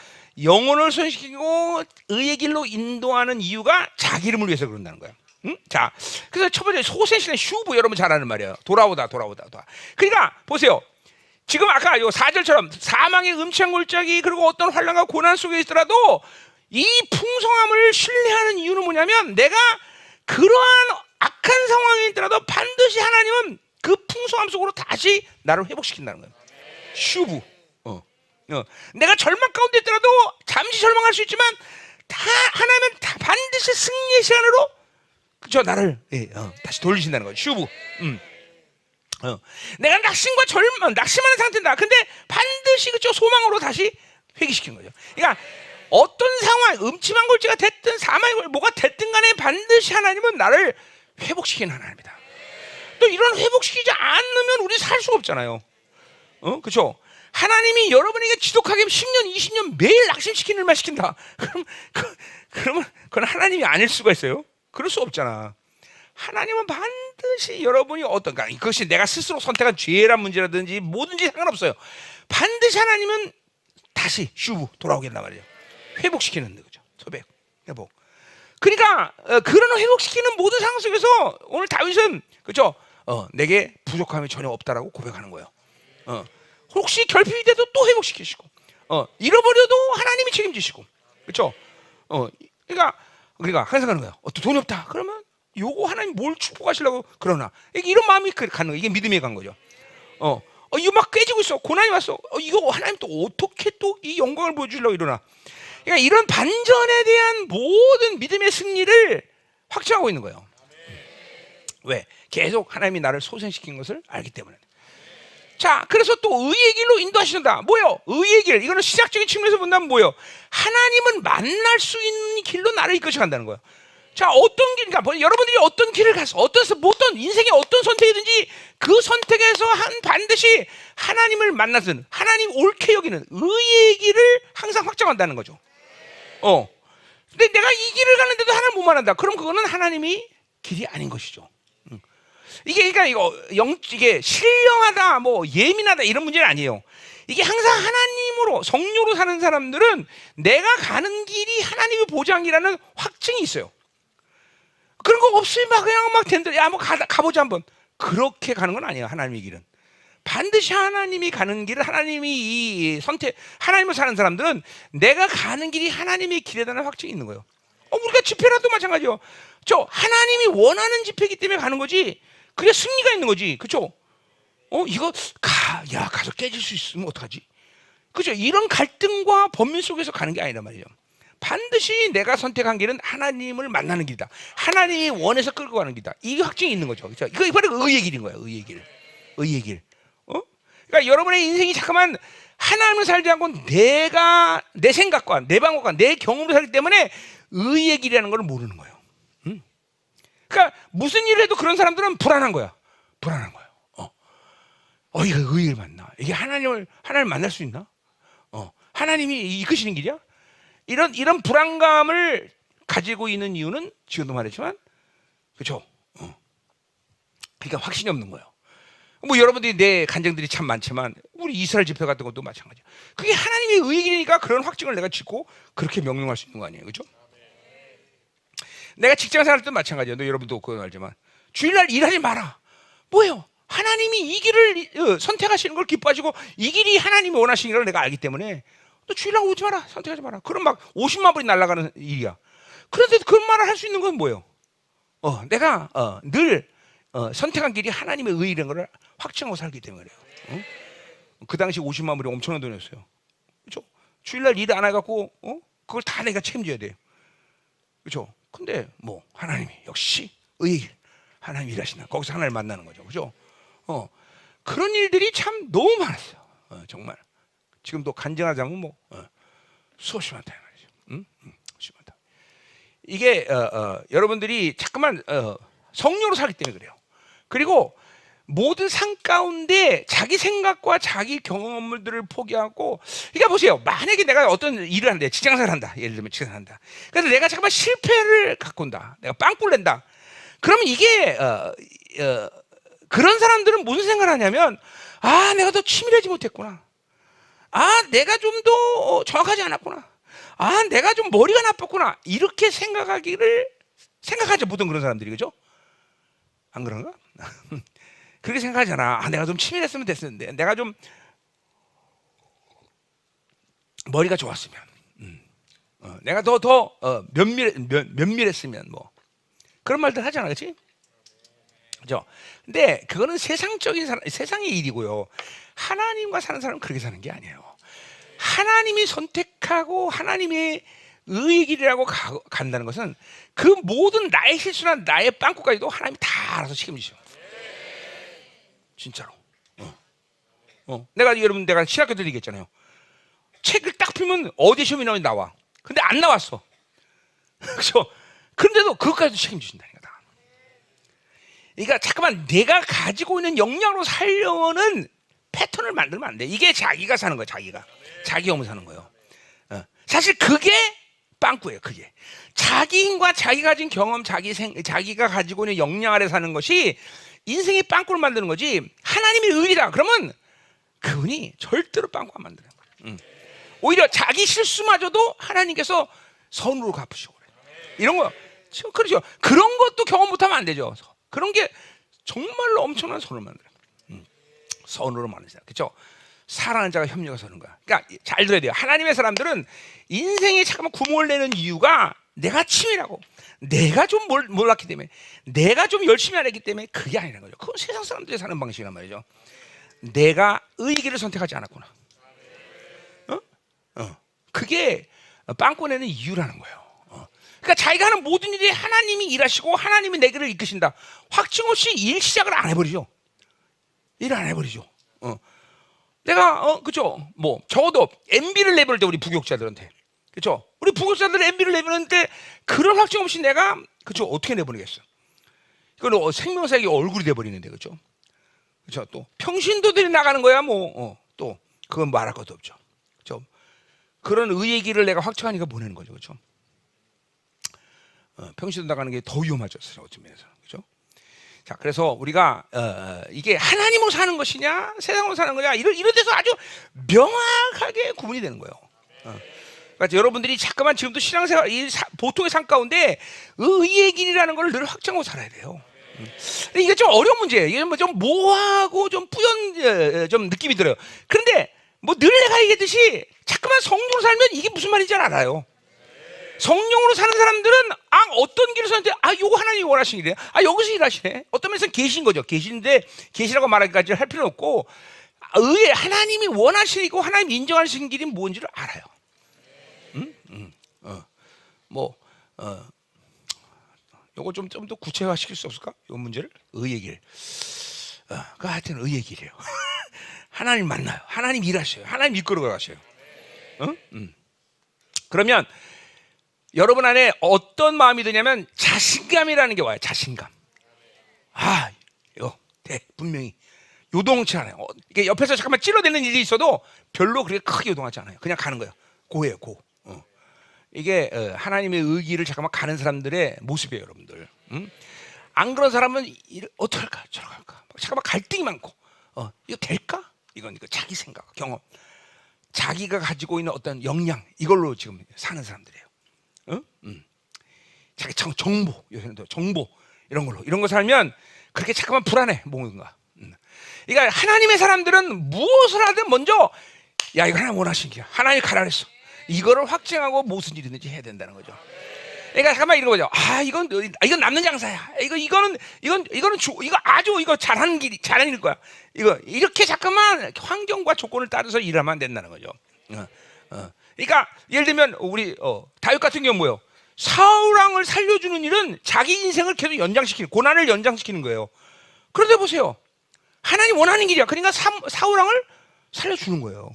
S1: 영혼을 소생시키고 의의 길로 인도하는 이유가 자기 이름을 위해서 그런다는 거예요. 자, 그래서 첫 번째 소생시키는 슈브 여러분 잘 아는 말이에요. 돌아오다. 그러니까 보세요. 지금 아까 요 4절처럼 사망의 음침한 골짜기 그리고 어떤 환난과 고난 속에 있더라도 이 풍성함을 신뢰하는 이유는 뭐냐면 내가 그러한 악한 상황이 있더라도 반드시 하나님은 그 풍성함 속으로 다시 나를 회복시킨다는 거예요. 슈브. 내가 절망 가운데 있더라도 잠시 절망할 수 있지만 하나님은 반드시 승리의 시간으로 그죠 나를 다시 돌리신다는 거예요. 슈브. 내가 낙심하는 상태다. 근데 반드시 그죠 소망으로 다시 회귀시키는 거죠. 그러니까 어떤 상황, 음침한 골짜기가 됐든 사망의 골 뭐가 됐든 간에 반드시 하나님은 나를 회복시키는 하나님이다. 또 이런 회복시키지 않으면 우리 살 수가 없잖아요. 그렇죠? 하나님이 여러분에게 지독하게 10년, 20년 매일 낙심시키는 일만 시킨다. 그러면 그건 하나님이 아닐 수가 있어요? 그럴 수 없잖아. 하나님은 반드시 여러분이 어떤가 그것이 내가 스스로 선택한 죄란 문제라든지 뭐든지 상관없어요. 반드시 하나님은 다시 슈브 돌아오게 한단 말이에요. 회복시키는 거죠. 회복. 그러니까 그런 회복시키는 모든 상황 속에서 오늘 다윗은 그렇죠? 내게 부족함이 전혀 없다라고 고백하는 거예요. 혹시 결핍이 돼도 또 회복시키시고, 잃어버려도 하나님이 책임지시고, 그렇죠? 그러니까 항상 하는 거예요. 돈이 없다. 그러면 요거 하나님 뭘 축복하시려고 그러나 이런 마음이 가는 거예요. 이게 믿음에 간 거죠. 이거 막 깨지고 있어. 고난이 왔어. 이거 하나님 또 어떻게 또 이 영광을 보여주려고 이러나. 그러니까 이런 반전에 대한 모든 믿음의 승리를 확증하고 있는 거예요. 왜? 계속 하나님이 나를 소생시킨 것을 알기 때문에. 자, 그래서 또 의의 길로 인도하신다. 뭐요? 의의 길. 이거는 시작적인 측면에서 본다면 뭐요? 하나님은 만날 수 있는 길로 나를 이끌어 간다는 거예요. 자, 어떤 길, 그러니까 여러분들이 어떤 길을 가서 어떤 인생의 어떤 선택이든지 그 선택에서 반드시 하나님을 만나든 하나님 옳게 여기는 의의 길을 항상 확정한다는 거죠. 근데 내가 이 길을 가는데도 하나님 못 만난다. 그럼 그거는 하나님이 길이 아닌 것이죠. 그러니까 이게 신령하다, 뭐 예민하다 이런 문제는 아니에요. 이게 항상 하나님으로 성령으로 사는 사람들은 내가 가는 길이 하나님의 보장이라는 확증이 있어요. 그런 거 없이 그냥 된다. 야, 가보자 한번. 그렇게 가는 건 아니에요. 하나님의 길은 반드시 하나님이 가는 길을 하나님이 이 선택, 하나님을 사는 사람들은 내가 가는 길이 하나님의 길에다는 확증이 있는 거예요. 우리가 집회라도 마찬가지요. 하나님이 원하는 집회이기 때문에 가는 거지. 그게 승리가 있는 거지. 그렇죠? 이거 가서 깨질 수 있으면 어떡하지? 그죠? 이런 갈등과 범민 속에서 가는 게 아니란 말이죠. 반드시 내가 선택한 길은 하나님을 만나는 길이다. 하나님이 원해서 끌고 가는 길이다. 이게 확증이 있는 거죠. 그렇죠? 이거 바로 의의 길인 거예요. 의의 길. 의의 길. 그러니까 여러분의 인생이 잠깐만 하나님을 살지 않고 내가 내 생각과 내 방법과 내 경험을 살기 때문에 의의 길이라는 걸 모르는 거예요. 그러니까 무슨 일을 해도 그런 사람들은 불안한 거야. 이거 의의를 만나. 이게 하나님을 만날 수 있나? 하나님이 이끄시는 길이야? 이런 불안감을 가지고 있는 이유는 지금도 말했지만, 그렇죠? 그러니까 확신이 없는 거예요. 뭐 여러분들이 내 간증들이 참 많지만 우리 이스라엘 집회 같은 것도 마찬가지야. 그게 하나님의 의의 길이니까 그런 확증을 내가 짓고 그렇게 명령할 수 있는 거 아니에요, 그렇죠? 내가 직장 생활 때도 마찬가지예요. 여러분도 그건 알지만 주일날 일하지 마라. 뭐예요? 하나님이 이 길을 선택하시는 걸 기뻐하시고 이 길이 하나님이 원하시는 걸 내가 알기 때문에 너 주일날 오지 마라, 선택하지 마라. 그럼 막 50만 불이 날아가는 일이야. 그런데 그런 말을 할 수 있는 건 뭐예요? 내가 늘 선택한 길이 하나님의 의의라는 걸 확증하고 살기 때문에 그래요. 그 당시 50만 불이 엄청난 돈이었어요. 그렇죠? 주일날 일 안 해갖고 그걸 다 내가 책임져야 돼요. 그렇죠? 근데 뭐 하나님이 역시 의의 길, 하나님 일하시나 거기서 하나님을 만나는 거죠. 그렇죠? 그런 일들이 참 너무 많았어요. 정말 지금도 간증하자면 뭐 수없이 많다 말이죠. 수없이 많다. 이게 여러분들이 자꾸만 성령으로 살기 때문에 그래요. 그리고 모든 상 가운데 자기 생각과 자기 경험들을 포기하고, 그러니까 보세요. 만약에 내가 어떤 일을 하는데 직장생활 한다. 예를 들면 직장생활 한다. 그래서 내가 잠깐만 실패를 갖고 온다. 내가 빵꾸를 낸다. 그러면 이게 그런 사람들은 무슨 생각을 하냐면, 내가 더 치밀하지 못했구나. 내가 좀 더 정확하지 않았구나. 내가 좀 머리가 나빴구나. 이렇게 생각하죠. 보통 그런 사람들이. 그죠? 안 그런가? 그렇게 생각하잖아. 내가 좀 치밀했으면 됐었는데, 내가 좀 머리가 좋았으면, 내가 더 면밀했으면 뭐 그런 말들 하잖아, 그렇지? 그죠? 근데 그거는 세상의 일이고요. 하나님과 사는 사람은 그렇게 사는 게 아니에요. 하나님이 선택하고 하나님의 의의 길이라고 간다는 것은 그 모든 나의 실수나 나의 빵꾸까지도 하나님이 다 알아서 책임지셔. 진짜로. 내가 신학교 때 얘기했잖아요. 책을 딱 펴면 어디 시험이 나와. 근데 안 나왔어. 그렇죠? 그런데도 그것까지도 책임지신다니까. 그러니까 잠깐만, 내가 가지고 있는 역량으로 살려는 패턴을 만들면 안 돼. 이게 자기가 사는 거야. 자기 경험을 사는 거예요. 사실 그게 빵꾸예요. 그게 자기 힘과 자기 가진 경험, 자기가 가지고 있는 역량 아래 사는 것이 인생의 빵꾸를 만드는 거지. 하나님의 의리다 그러면 그분이 절대로 빵꾸 안 만들어요. 오히려 자기 실수마저도 하나님께서 선으로 갚으시고 그래요. 이런 거 그렇죠. 그런 것도 경험 못하면 안 되죠. 그런 게 정말로 엄청난 선을 만들어요. 선으로 만드시다. 그렇죠? 사랑하는 자가 협력해서 서는 거야. 그러니까 잘 들어야 돼요. 하나님의 사람들은 인생에 잠깐만 구멍을 내는 이유가 내가 치밀하고 내가 좀 몰랐기 때문에, 내가 좀 열심히 안 했기 때문에 그게 아니라는 거죠. 그건 세상 사람들이 사는 방식이란 말이죠. 내가 의의 길을 선택하지 않았구나. 그게 빵꾸 내는 이유라는 거예요. 그러니까 자기가 하는 모든 일이 하나님이 일하시고 하나님이 내 길을 이끄신다. 확증 없이 일 시작을 안 해버리죠. 일을 안 해버리죠. 내가 그죠? 뭐 적어도 MB를 내보낼 때 우리 부교육자들한테, 그죠? 우리 부교육자들 MB를 내보내는데 그런 확증 없이 내가 그죠? 어떻게 내보내겠어? 이건 생명사역이 얼굴이 돼버리는데, 그죠? 그죠? 또 평신도들이 나가는 거야, 뭐 또 그건 말할 것도 없죠. 그죠? 그런 의의 길을 내가 확증하니까 보내는 거죠, 그죠? 평신도 나가는 게 더 위험하죠, 어떤 면에서, 그죠? 자, 그래서 우리가 이게 하나님으로 사는 것이냐, 세상으로 사는 거냐, 이런 데서 아주 명확하게 구분이 되는 거예요. 그러니까 여러분들이 잠깐만 지금도 신앙생활, 보통의 삶 가운데 의의 길이라는 걸 늘 확정하고 살아야 돼요. 이게 좀 어려운 문제예요. 이게 뭐 좀 모호하고 좀 뿌연 좀 느낌이 들어요. 그런데 뭐 늘 내가 얘기했듯이 잠깐만 성령으로 살면 이게 무슨 말인지 잘 알아요. 성령으로 사는 사람들은 어떤 길을 사는데 요거 하나님이 원하시는 길이야. 여기서 일하시네. 어떤 면에서는 계신 거죠. 계신데 계시라고 말하기까지 할 필요는 없고, 하나님이 원하시고 하나님이 인정하시는 길이 뭔지를 알아요. 요거 좀 더 구체화 시킬 수 없을까? 요 문제를 의의 길. 그 하여튼 의의 길이에요. 하나님 만나요. 하나님 일하셔요. 하나님 이끌어 가셔요. 그러면 여러분 안에 어떤 마음이 드냐면 자신감이라는 게 와요. 자신감. 이거 분명히 요동치 않아요. 이게 옆에서 잠깐만 찔러대는 일이 있어도 별로 그렇게 크게 요동하지 않아요. 그냥 가는 거예요. 고예요, 고. 이게 하나님의 의기를 잠깐만 가는 사람들의 모습이에요, 여러분들. 안 그런 사람은 어떻게 할까, 저렇게 할까. 잠깐만 갈등이 많고, 이거 될까? 이건 자기 생각, 경험, 자기가 가지고 있는 어떤 역량, 이걸로 지금 사는 사람들이에요. 자기 정보, 요새는 정보 이런 거 살면 그렇게 잠깐만 불안해, 뭔가. 그러니까 하나님의 사람들은 무엇을 하든 먼저 야 이거 하나님 원하시는 길이야. 하나님 가라 그랬어. 이거를 확증하고 무슨 일이든지 해야 된다는 거죠. 그러니까 잠깐만 이런 거죠. 이건 남는 장사야. 이거는 이거 아주 이거 잘하는 잘하는 일 거야. 이거 이렇게 잠깐만 환경과 조건을 따라서 일하면 안 된다는 거죠. 그러니까 예를 들면 우리 다윗 같은 경우 뭐요? 사울 왕을 살려주는 일은 자기 인생을 계속 연장시키는 고난을 연장시키는 거예요. 그런데 보세요. 하나님 원하는 길이야. 그러니까 사울 왕을 살려주는 거예요.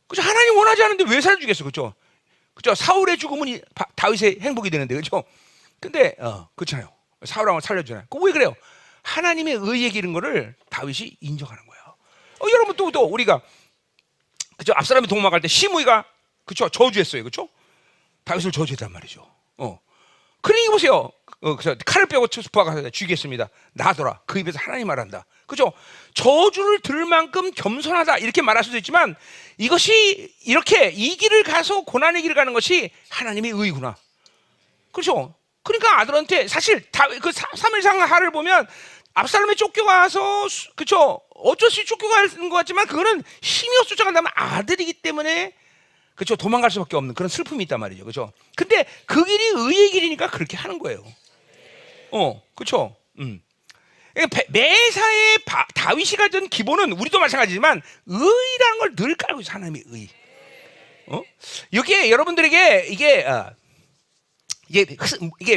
S1: 그죠? 하나님 원하지 않은데 왜 살려주겠어, 그렇죠? 그죠? 사울의 죽음은 다윗의 행복이 되는데, 그렇죠? 근데 그렇잖아요. 사울 왕을 살려주잖아요. 왜 그래요? 하나님의 의에 기른 거를 다윗이 인정하는 거예요. 여러분 또 우리가 그죠? 압살롬이 도망갈 때 시므이가 그죠? 저주했어요, 그렇죠? 다윗을 저주했단 말이죠. 그러니 보세요. 그래서 칼을 빼고 부하가 가서 죽이겠습니다. 나더라. 그 입에서 하나님 말한다. 그죠? 저주를 들을 만큼 겸손하다 이렇게 말할 수도 있지만 이것이 이렇게 이 길을 가서 고난의 길을 가는 것이 하나님의 의구나. 그렇죠? 그러니까 아들한테 사실 그 3일상 하를 보면 압살롬에 쫓겨가서 그렇죠? 어쩔 수 없이 쫓겨가는 것 같지만 그거는 힘이 없어 쫓아간다면 아들이기 때문에 그렇죠? 도망갈 수밖에 없는 그런 슬픔이 있단 말이죠. 그렇죠? 근데 그 길이 의의 길이니까 그렇게 하는 거예요. 그렇죠? 매사에 다윗이 가진 기본은 우리도 마찬가지지만 의라는 걸 늘 깔고 있어. 하나님의 의. 여기에 여러분들에게 이게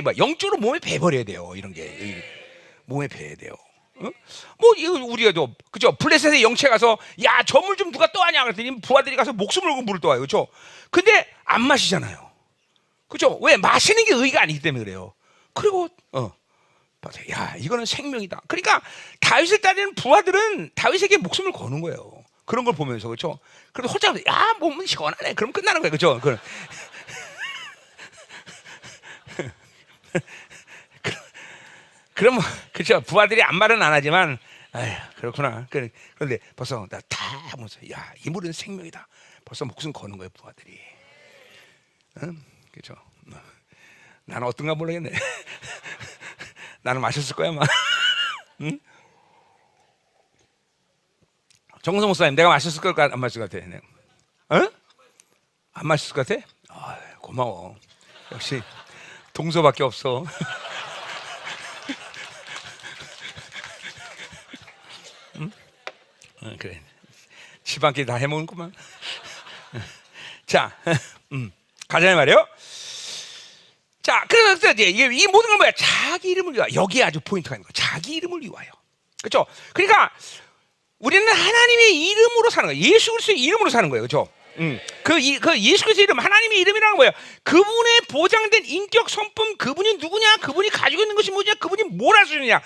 S1: 뭐 영적으로 몸에 배버려야 돼요. 이런 게 몸에 배야 돼요. 뭐 우리가 또 그죠? 블레셋의 영체 가서 야 저 물 좀 누가 떠하냐 그랬더니 부하들이 가서 목숨을 걸고 물을 떠와요. 그렇죠? 근데 안 마시잖아요. 그렇죠? 왜 마시는 게 의가 아니기 때문에 그래요. 그리고 야 이거는 생명이다. 그러니까 다윗을 따르는 부하들은 다윗에게 목숨을 거는 거예요. 그런 걸 보면서 그렇죠? 그래도 홀짝 야 몸은 시원하네. 그럼 끝나는 거예요. 그렇죠? 그럼 그렇죠. 부하들이 아무 말은 안 하지만 아휴 그렇구나. 그런데 벌써 나 다 하면서 야 이 물은 생명이다. 벌써 목숨 거는 거예요 부하들이. 그렇죠. 나는 어떤가 모르겠네. 나는 마셨을 거야 아마. 응? 정성 목사님 내가 마셨을 걸까 안 마셨을 것 같아. 안 마셨을 것 같아? 고마워. 역시 동서밖에 없어. 그래. 집안끼리 다 해먹는구만. 자, 가자 말이요. 자, 그래서 이제 이 모든 건 뭐야? 자기 이름을 위하여. 여기에 아주 포인트가 있는 거야. 자기 이름을 위하여. 그렇죠? 그러니까 우리는 하나님의 이름으로 사는 거예요. 예수 그리스도의 이름으로 사는 거예요. 그렇죠? 그 예수 그리스도의 이름, 하나님의 이름이라는 거예요. 그분의 보장된 인격 성품, 그분이 누구냐, 그분이 가지고 있는 것이 뭐냐, 그분이 뭘 할 수 있느냐,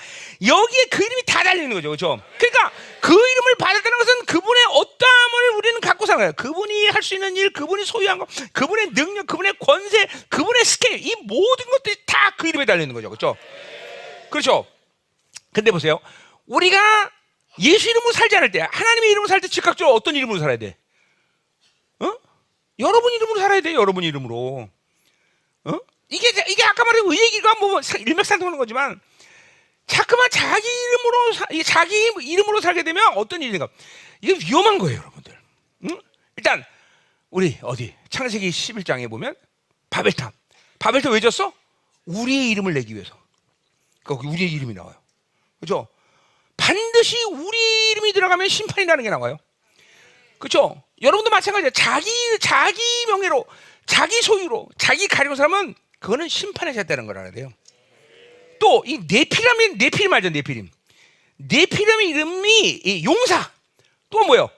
S1: 여기에 그 이름이 다 달려 있는 거죠, 그렇죠? 그러니까 그 이름을 받았다는 것은 그분의 어떠함을 우리는 갖고 사는 거예요. 그분이 할 수 있는 일, 그분이 소유한 것, 그분의 능력, 그분의 권세, 그분의 스케일, 이 모든 것들이 다 그 이름에 달려 있는 거죠, 그렇죠? 그렇죠? 근데 보세요, 우리가 예수 이름으로 살지 않을 때, 하나님의 이름으로 살 때 즉각적으로 어떤 이름으로 살아야 돼? 여러분 이름으로 살아야 돼요. 여러분 이름으로. 이게 아까 말한 의의 길과 뭐 일맥상통하는 거지만 자꾸만 자기 이름으로 살게 되면 어떤 일인가? 이게 위험한 거예요, 여러분들. 일단 우리 어디 창세기 11장에 보면 바벨탑 왜 졌어? 우리의 이름을 내기 위해서. 거기 우리의 이름이 나와요. 그렇죠? 반드시 우리 이름이 들어가면 심판이라는 게 나와요. 그렇죠? 여러분도 마찬가지예요. 자기 명예로, 자기 소유로, 자기 가리고 살면 그거는 심판에 졌다는 걸 알아야 돼요. 또 이 네피림 알죠? 네피림의 이름이 이 용사. 또 뭐요?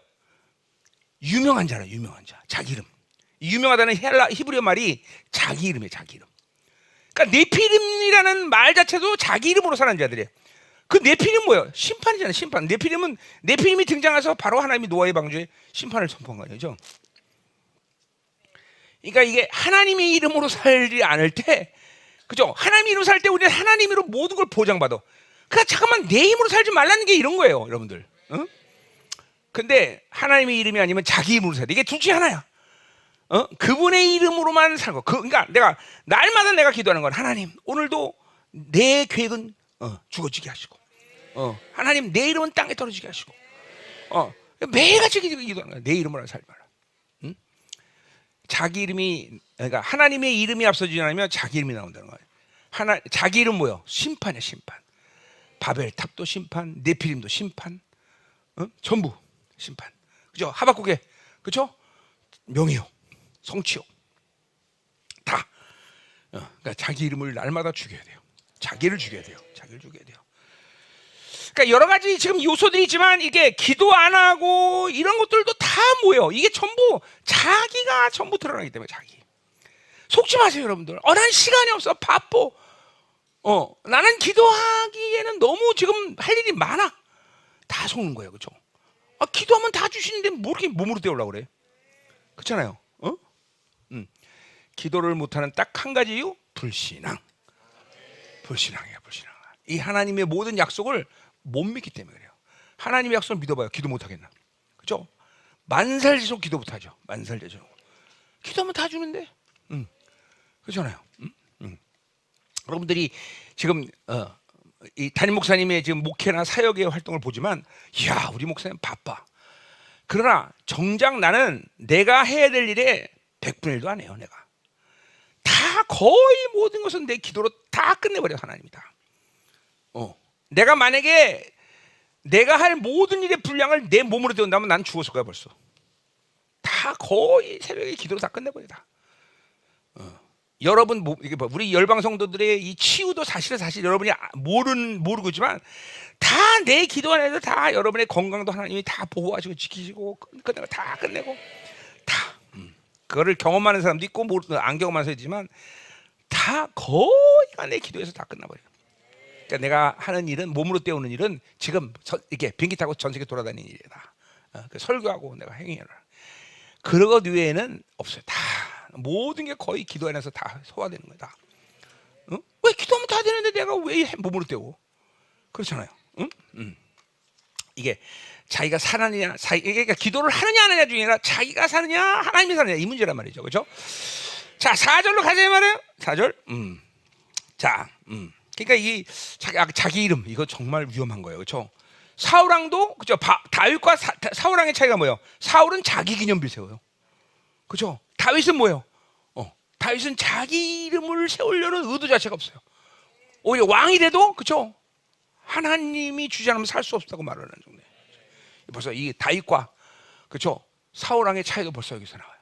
S1: 유명한 자라, 유명한 자. 자기 이름. 유명하다는 히브리어 말이 자기 이름이에요, 자기 이름. 그러니까 네피림이라는 말 자체도 자기 이름으로 사는 자들이에요. 그 네피림 뭐예요? 심판이잖아요. 심판. 네피림이 등장해서 바로 하나님이 노아의 방주에 심판을 선포한 거죠. 그러니까 이게 하나님의 이름으로 살지 않을 때, 그죠? 하나님의 이름으로 살 때 우리는 하나님으로 모든 걸 보장받아. 그러니까 잠깐만 내 힘으로 살지 말라는 게 이런 거예요, 여러분들. 근데 하나님의 이름이 아니면 자기 이름으로 살야 돼. 이게 둘 중에 하나야. 그분의 이름으로만 살고. 그러니까 날마다 내가 기도하는 건 하나님, 오늘도 내 계획은 죽어지게 하시고, 하나님 내 이름은 땅에 떨어지게 하시고, 매일같이 기도하는 거야. 내 이름으로 살지 마라. 응? 자기 이름이, 그러니까 하나님의 이름이 앞서지 않으면 자기 이름이 나온다는 거야. 자기 이름 뭐요? 심판이야, 심판. 바벨 탑도 심판, 네피림도 심판, 전부 심판. 그죠? 하박국에, 그죠? 명예욕, 성취욕 다. 그러니까 자기 이름을 날마다 죽여야 돼요. 자기를 죽여야 돼요. 자기를 죽여야 돼요. 그러니까 여러 가지 지금 요소들이 있지만 이게 기도 안 하고 이런 것들도 다 모여. 이게 전부 자기가 전부 드러나기 때문에 자기. 속지 마세요, 여러분들. 난 시간이 없어, 바빠. 나는 기도하기에는 너무 지금 할 일이 많아. 다 속는 거예요, 그렇죠? 기도하면 다 주시는데 뭐 이렇게 몸으로 때우려고 그래? 그렇잖아요. 기도를 못하는 딱 한 가지 이유, 불신앙. 불신앙이야, 불신앙. 이 하나님의 모든 약속을 못 믿기 때문에 그래요. 하나님의 약속을 믿어봐요. 기도 못하겠나? 그렇죠? 만살지속 기도 못하죠. 만살지속. 기도하면 다 주는데, 그렇잖아요. 여러분들이 지금 이 담임 목사님의 지금 목회나 사역의 활동을 보지만, 이야, 우리 목사님 바빠. 그러나 정작 나는 내가 해야 될 일에 100분의 1도 안 해요. 내가 다 거의 모든 것은 내 기도로 다 끝내버려, 하나님이 다. 내가 만약에 내가 할 모든 일의 분량을 내 몸으로 때운다면 난 죽었을 거야 벌써. 다 거의 새벽에 기도로 다 끝내버려 다. 여러분 이게 우리 열방 성도들의 이 치유도 사실 여러분이 모르고 있지만 다 내 기도 안에서 다 여러분의 건강도 하나님이 다 보호하시고 지키시고 끝내고 다 끝내고 다. 그거를 경험하는 사람도 있고 안 경험하는 사람도 있지만 다 거의가 내 기도에서 다 끝나버려요. 그러니까 내가 하는 일은, 몸으로 때우는 일은 지금 이렇게 비행기 타고 전 세계 돌아다니는 일이다. 설교하고 내가 행위해라. 그런 것 외에는 없어요. 다 모든 게 거의 기도 안에서 다 소화되는 거다. 왜 기도하면 다 되는데 내가 왜 몸으로 때워? 그렇잖아요. 이게 자기가 사느냐, 그러니까 기도를 하느냐 안 하느냐 중에 아니라 자기가 사느냐 하나님이 사느냐 이 문제란 말이죠. 그렇죠? 자, 4절로 가자 말이에요. 4절. 자, 그러니까 이 자기 이름 이거 정말 위험한 거예요. 그렇죠? 사울왕도 그죠? 다윗과 사울왕의 차이가 뭐예요? 사울은 자기 기념비 세워요. 그렇죠? 다윗은 뭐예요? 다윗은 자기 이름을 세우려는 의도 자체가 없어요. 오히려 왕이 돼도 그렇죠? 하나님이 주지 않으면 살 수 없다고 말하는 정도. 벌써 이 다윗과 그렇죠? 사울왕의 차이도 벌써 여기서 나와요.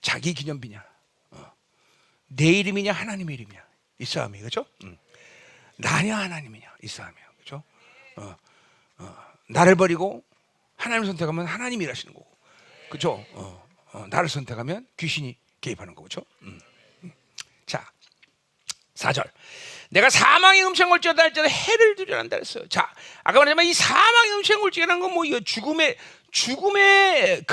S1: 자기 기념비냐, 내 이름이냐, 하나님의 이름이냐, 이 싸움이 그렇죠? 나냐 하나님이냐, 이 싸움이야, 그렇죠? 나를 버리고 하나님을 선택하면 하나님이 일하시는 거고, 그렇죠? 나를 선택하면 귀신이 개입하는 거고, 그렇죠? 자, 4절. 내가 사망의 음식을 올지어다 할지라도 해를 두려한다 그랬어요. 자, 아까 말했지만 이 사망의 음식을 올지라는 건 뭐 이거 죽음이에요. 죽음의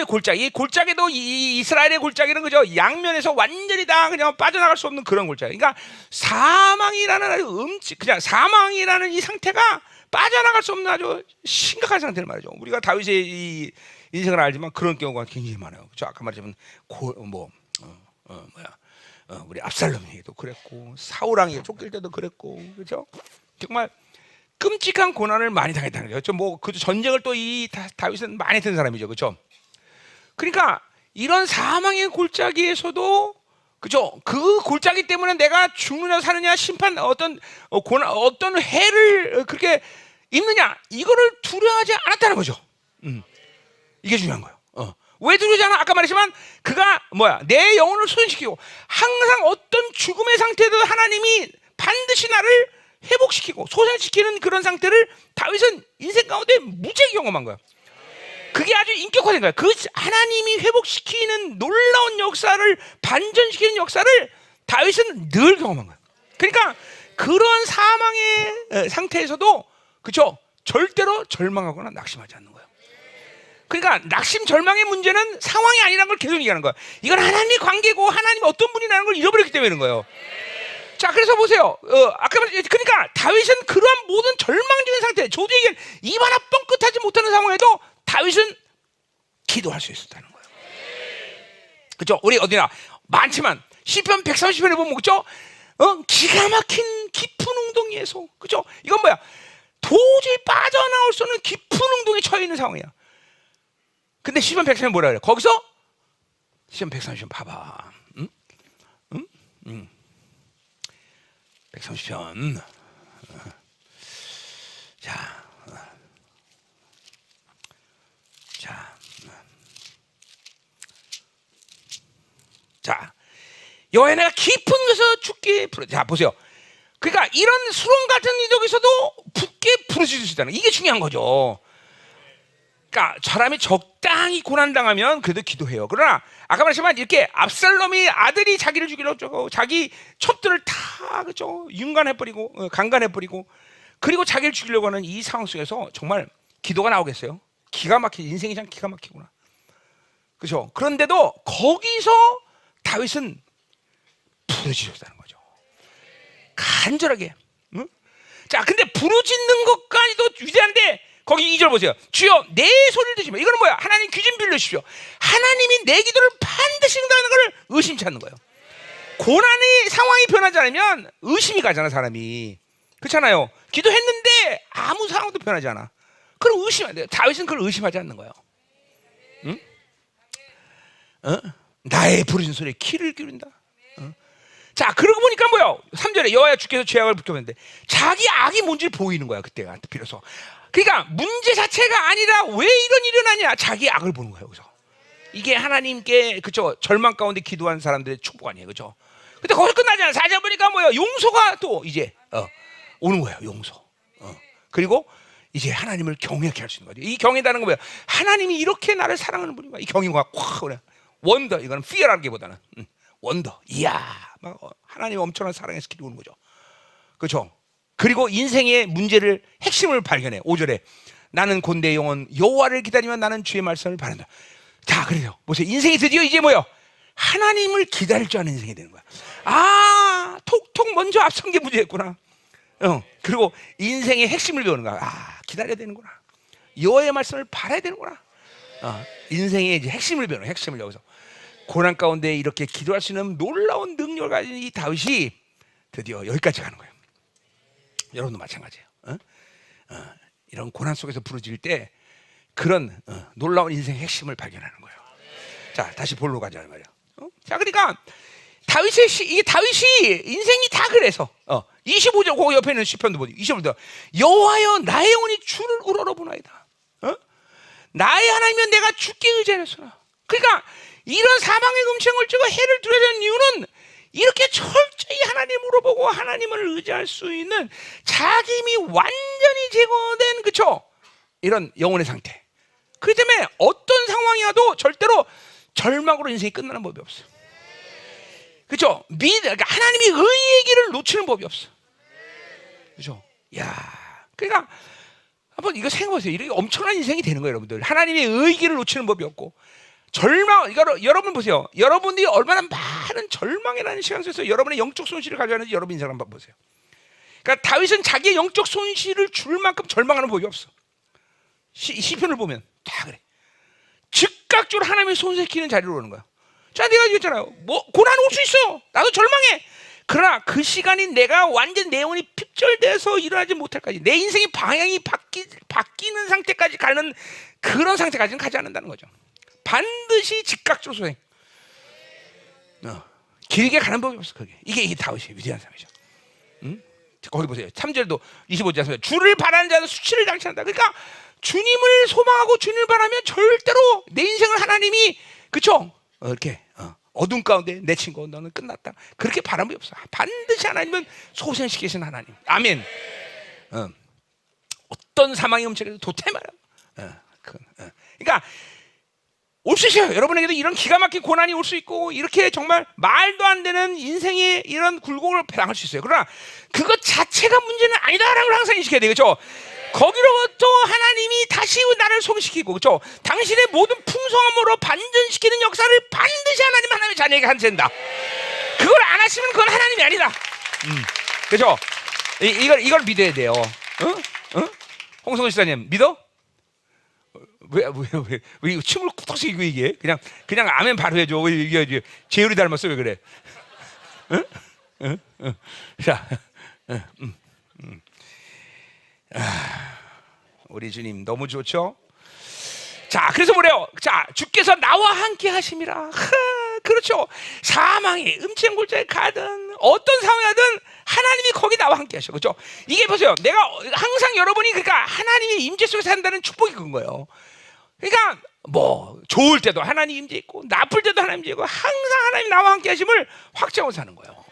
S1: 골짜기. 이 골짜기도 이 이스라엘의 골짜기는 그죠? 양면에서 완전히 다 그냥 빠져나갈 수 없는 그런 골짜기. 그러니까 사망이라는 아주 그냥 사망이라는 이 상태가 빠져나갈 수 없는 아주 심각한 상태를 말이죠. 우리가 다윗의 이 인생을 알지만 그런 경우가 굉장히 많아요. 그죠? 아까 말했지만 우리 압살롬에게도 그랬고 사울왕이 쫓길 때도 그랬고, 그렇죠? 정말 끔찍한 고난을 많이 당했다는 거죠. 그 전쟁을 또 이 다윗은 많이 했던 사람이죠, 그렇죠? 그러니까 이런 사망의 골짜기에서도, 그렇죠? 그 골짜기 때문에 내가 죽느냐 사느냐 심판 어떤 고난 어떤 해를 그렇게 입느냐 이거를 두려워하지 않았다는 거죠. 이게 중요한 거예요. 왜 두려워하지 않아? 아까 말했지만 그가 내 영혼을 소생시키고 항상 어떤 죽음의 상태도 하나님이 반드시 나를 회복시키고 소생시키는 그런 상태를 다윗은 인생 가운데 무지하게 경험한 거야. 그게 아주 인격화된 거야. 그 하나님이 회복시키는 놀라운 역사를, 반전시키는 역사를 다윗은 늘 경험한 거야. 그러니까 그런 사망의 상태에서도 그렇죠? 절대로 절망하거나 낙심하지 않는 거야. 그러니까 낙심 절망의 문제는 상황이 아니라는 걸 계속 얘기하는 거야. 이건 하나님의 관계고 하나님이 어떤 분이라는 걸 잃어버렸기 때문에 그런 거예요. 자, 그래서 보세요. 아까 그러니까 다윗은 그러한 모든 절망적인 상태, 조두에게 입 하나 뻥끗하지 못하는 상황에도 다윗은 기도할 수 있었다는 거예요. 그렇죠? 우리 어디나 많지만 시편 130편에 보면 그렇죠? 기가 막힌 깊은 웅덩이에서, 그죠? 이건 뭐야? 도저히 빠져나올 수 없는 깊은 웅덩이에 처해 있는 상황이야. 근데 시편 130편 뭐라 그래? 거기서 시편 130편 봐봐. 130편. 자, 여호와여, 내가 깊은 곳에서 죽게 부르. 자, 보세요. 그러니까 이런 수렁 같은 이쪽에서도 붙게 부르실 수 있다는, 이게 중요한 거죠. 그러니까 사람이 적당히 고난당하면 그래도 기도해요. 그러나 아까 말했지만 이렇게 압살롬이 아들이 자기를 죽이려고 자기 첩들을 다, 그죠, 윤간해버리고 강간해버리고, 그리고 자기를 죽이려고 하는 이 상황 속에서 정말 기도가 나오겠어요? 기가 막히지. 인생이 참 기가 막히구나. 그렇죠? 그런데도 거기서 다윗은 부르짖었다는 거죠. 간절하게. 응? 자, 근데 부르짖는 것까지도 위대한데 거기 2절 보세요. 주여 내 소리를 듣지마. 이거는 뭐야? 하나님 귀 좀 빌려주십시오. 하나님이 내 기도를 반드시 응답하는 걸 의심치 않는 거예요. 고난의 상황이 변하지 않으면 의심이 가잖아, 사람이. 그렇잖아요. 기도했는데 아무 상황도 변하지 않아. 그럼 의심 안 돼요. 다윗은 그걸 의심하지 않는 거예요. 응? 나의 부르짖는 소리에 귀를 기울인다. 자, 그러고 보니까 뭐야? 3절에 여호와여 주께서 죄악을 붙여봤는데 자기 악이 뭔지 보이는 거야, 그때가 비로소. 그러니까 문제 자체가 아니라 왜 이런 일이 일어나냐? 자기 악을 보는 거예요. 그래서 이게 하나님께, 그죠, 절망 가운데 기도하는 사람들의 축복 아니에요, 그죠? 근데 거기서 끝나지 않아. 4절 보니까 뭐야? 용서가 또 이제 오는 거예요, 용서. 그리고 이제 하나님을 경외하게 할 수 있는 거죠. 이 경외다는 건 뭐야? 하나님이 이렇게 나를 사랑하는 분인가? 이 경외가 확 오네. 원더, 이거는 fear라기보다는 원더. 이야, 막 하나님 엄청난 사랑에서 기도하는 거죠. 그렇죠? 그리고 인생의 문제를, 핵심을 발견해. 5절에 나는 곤대 영혼 여호와를 기다리면 나는 주의 말씀을 바란다. 자, 그래요. 보세요. 인생이 드디어 이제 뭐요? 하나님을 기다릴 줄 아는 인생이 되는 거야. 아, 톡톡 먼저 앞선 게 문제였구나. 그리고 인생의 핵심을 배우는 거야. 아, 기다려야 되는구나. 여호와의 말씀을 바라야 되는구나. 인생의 이제 핵심을 배우는, 핵심을 여기서 고난 가운데 이렇게 기도할 수 있는 놀라운 능력을 가진 이 다윗이 드디어 여기까지 가는 거예요. 여러분도 마찬가지예요. 이런 고난 속에서 부르짖을 때 그런 놀라운 인생의 핵심을 발견하는 거예요. 자, 다시 본로 가자는 말이야. 자, 그러니까 이게 다윗이 인생이 다 그래서 25절 그 옆에 있는 시편도 보니 25절 여호와여 나의 영혼이 주를 우러러보나이다. 나의 하나님이면 내가 주께 의지하였으나. 그러니까 이런 사방의 음침을 찍어 해를 들어야 되는 이유는 이렇게 철저히 하나님을 물어보고 하나님을 의지할 수 있는 자기 힘이 완전히 제거된, 그쵸, 이런 영혼의 상태. 그렇기 때문에 어떤 상황이어도 절대로 절망으로 인생이 끝나는 법이 없어요. 그렇죠? 그러니까 하나님이 의의 길을 놓치는 법이 없어. 그렇죠? 야, 그러니까 한번 이거 생각해보세요. 이렇게 엄청난 인생이 되는 거예요, 여러분들. 하나님의 의의 길을 놓치는 법이 없고 절망. 이거 여러분 보세요. 여러분들이 얼마나 많은 절망이라는 시간 속에서 여러분의 영적 손실을 가져가는지 여러분 인생을 한번 보세요. 그러니까 다윗은 자기의 영적 손실을 줄 만큼 절망하는 법이 없어. 시편을 보면 다 그래. 즉각적으로 하나님의 손색히는 자리로 오는 거야. 자, 내가 얘기했잖아요. 뭐 고난 올 수 있어. 나도 절망해. 그러나 그 시간이 내가 완전 내 영혼이 핍절돼서 일어나지 못할까지, 내 인생의 방향이 바뀌는 상태까지 가는 그런 상태까지는 가지 않는다는 거죠. 반드시 즉각적으로 소생. 길게 가는 법이 없어. 그게 이게 다윗이 위대한 사람이죠. 거기 보세요. 3절도 25절 주를 바라는 자는 수치를 당치 않는다. 그러니까 주님을 소망하고 주님을 바라면 절대로 내 인생을 하나님이, 그쵸, 이렇게 어둠 가운데 내 친구 너는 끝났다, 그렇게 바람이 없어. 반드시 하나님은 소생시키신 하나님. 아멘. 어떤 사망의 음체라도 도태마라. 그러니까 올 수 있어요. 여러분에게도 이런 기가 막힌 고난이 올 수 있고 이렇게 정말 말도 안 되는 인생의 이런 굴곡을 당할 수 있어요. 그러나 그것 자체가 문제는 아니다라는 걸 항상 인식해야 돼요. 그렇죠? 거기로부터 하나님이 다시 나를 소개시키고, 그렇죠? 당신의 모든 풍성함으로 반전시키는 역사를 반드시 하나님의 자녀에게 한다. 그걸 안 하시면 그건 하나님이 아니다. 그렇죠? 이걸 믿어야 돼요. 홍성근 시사님 믿어? 왜 침을 꾹 쓰고 얘기해? 그냥 아멘 바로 해줘. 왜 이게 재율이 닮았어? 왜 그래? 자, 우리 주님 너무 좋죠? 자, 그래서 뭐래요? 자, 주께서 나와 함께 하심이라. 그렇죠. 사망의 음침골짜기에 가든 어떤 상황이든 하나님이 거기 나와 함께 하셔. 그렇죠? 이게 보세요. 내가 항상 여러분이 그러니까 하나님의 임재 속에 산다는 축복이 그런 거예요. 그러니까 뭐 좋을 때도 하나님 임재 있고 나쁠 때도 하나님 임재 있고 항상 하나님 나와 함께 하심을 확정하고 사는 거예요.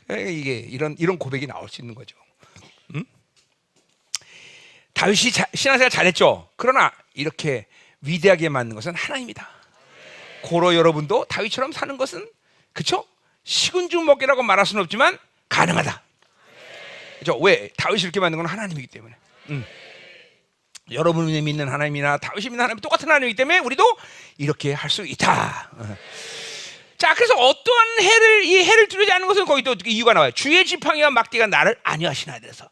S1: 그러니까 이게 이런 고백이 나올 수 있는 거죠. 다윗이 신앙생활 잘했죠. 그러나 이렇게 위대하게 만든 것은 하나님이다. 고로 여러분도 다윗처럼 사는 것은 그렇죠? 식은 죽 먹기라고 말할 수는 없지만 가능하다. 그렇죠? 왜? 다윗이 이렇게 만든 건 하나님이기 때문에. 여러분이 믿는 하나님이나 다윗이 믿는 하나님 똑같은 하나님이기 때문에 우리도 이렇게 할 수 있다. 자, 그래서 어떠한 이 해를 뚫지 않는 것은 거기 또 이유가 나와요. 주의 지팡이와 막대가 나를 안위하시나 그래서.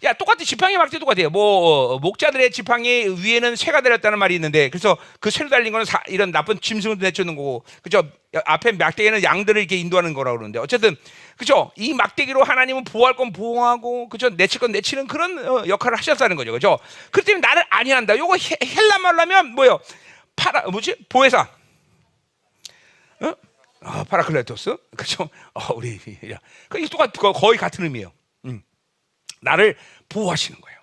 S1: 야, 똑같아. 지팡이 막대 똑같아요. 뭐 목자들의 지팡이 위에는 쇠가 달렸다는 말이 있는데, 그래서 그 쇠로 달린 거는 이런 나쁜 짐승을 내쫓는 거고, 그죠? 앞에 막대기는 양들을 이렇게 인도하는 거라고 그러는데, 어쨌든 그죠? 이 막대기로 하나님은 보호할 건 보호하고, 그죠? 내칠 건 내치는 그런 역할을 하셨다는 거죠, 그죠? 그렇기 때문에 나를 안위한다. 요거 헬라 말로 하면 뭐요? 보혜사. 파라클레토스, 그죠? 우리 그 거의 같은 의미예요. 나를 보호하시는 거예요.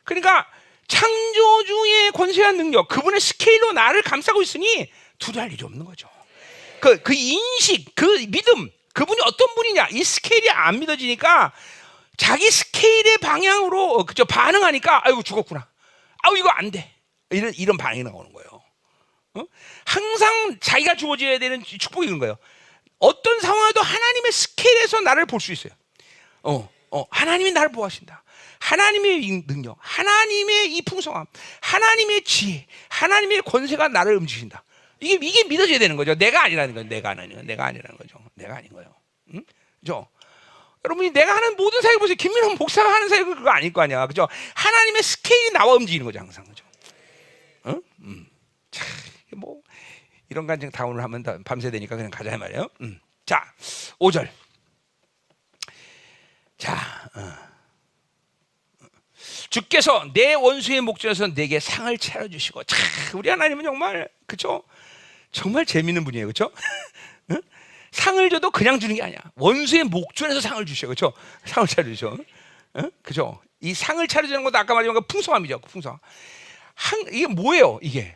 S1: 그러니까 창조주의 권세한 능력, 그분의 스케일로 나를 감싸고 있으니 두려워할 일이 없는 거죠. 그 인식, 그 믿음, 그분이 어떤 분이냐, 이 스케일이 안 믿어지니까 자기 스케일의 방향으로 그죠 반응하니까 아이고 죽었구나, 아우 이거 안 돼, 이런 반응이 나오는 거예요. 항상 자기가 주어져야 되는 축복이 그런 거예요. 어떤 상황에도 하나님의 스케일에서 나를 볼 수 있어요. 하나님이 나를 보호하신다. 하나님의 능력, 하나님의 이 풍성함, 하나님의 지혜, 하나님의 권세가 나를 움직인다. 이게 믿어져야 되는 거죠. 내가 아니라는 거예요. 내가 아니라는 거죠. 내가 아닌 거예요. 그죠? 여러분이 내가 하는 모든 사역 보세요. 김민호 목사가 하는 사역은 그거 아닐 거 아니야. 그죠? 하나님의 스케일이 나와 움직이는 거죠. 항상. 그죠? 자, 뭐 이런 간증 다 오늘 하면 밤새 되니까 그냥 가자 말이에요. 자, 5절. 자, 주께서 내 원수의 목전에서 내게 상을 차려주시고. 자, 우리 하나님은 정말 그죠? 정말 재밌는 분이에요, 그죠? 상을 줘도 그냥 주는 게 아니야. 원수의 목전에서 상을 주셔, 그죠? 상을 차려주셔, 그죠? 이 상을 차려주는 것도 아까 말한 거 풍성함이죠, 풍성. 이게 뭐예요, 이게?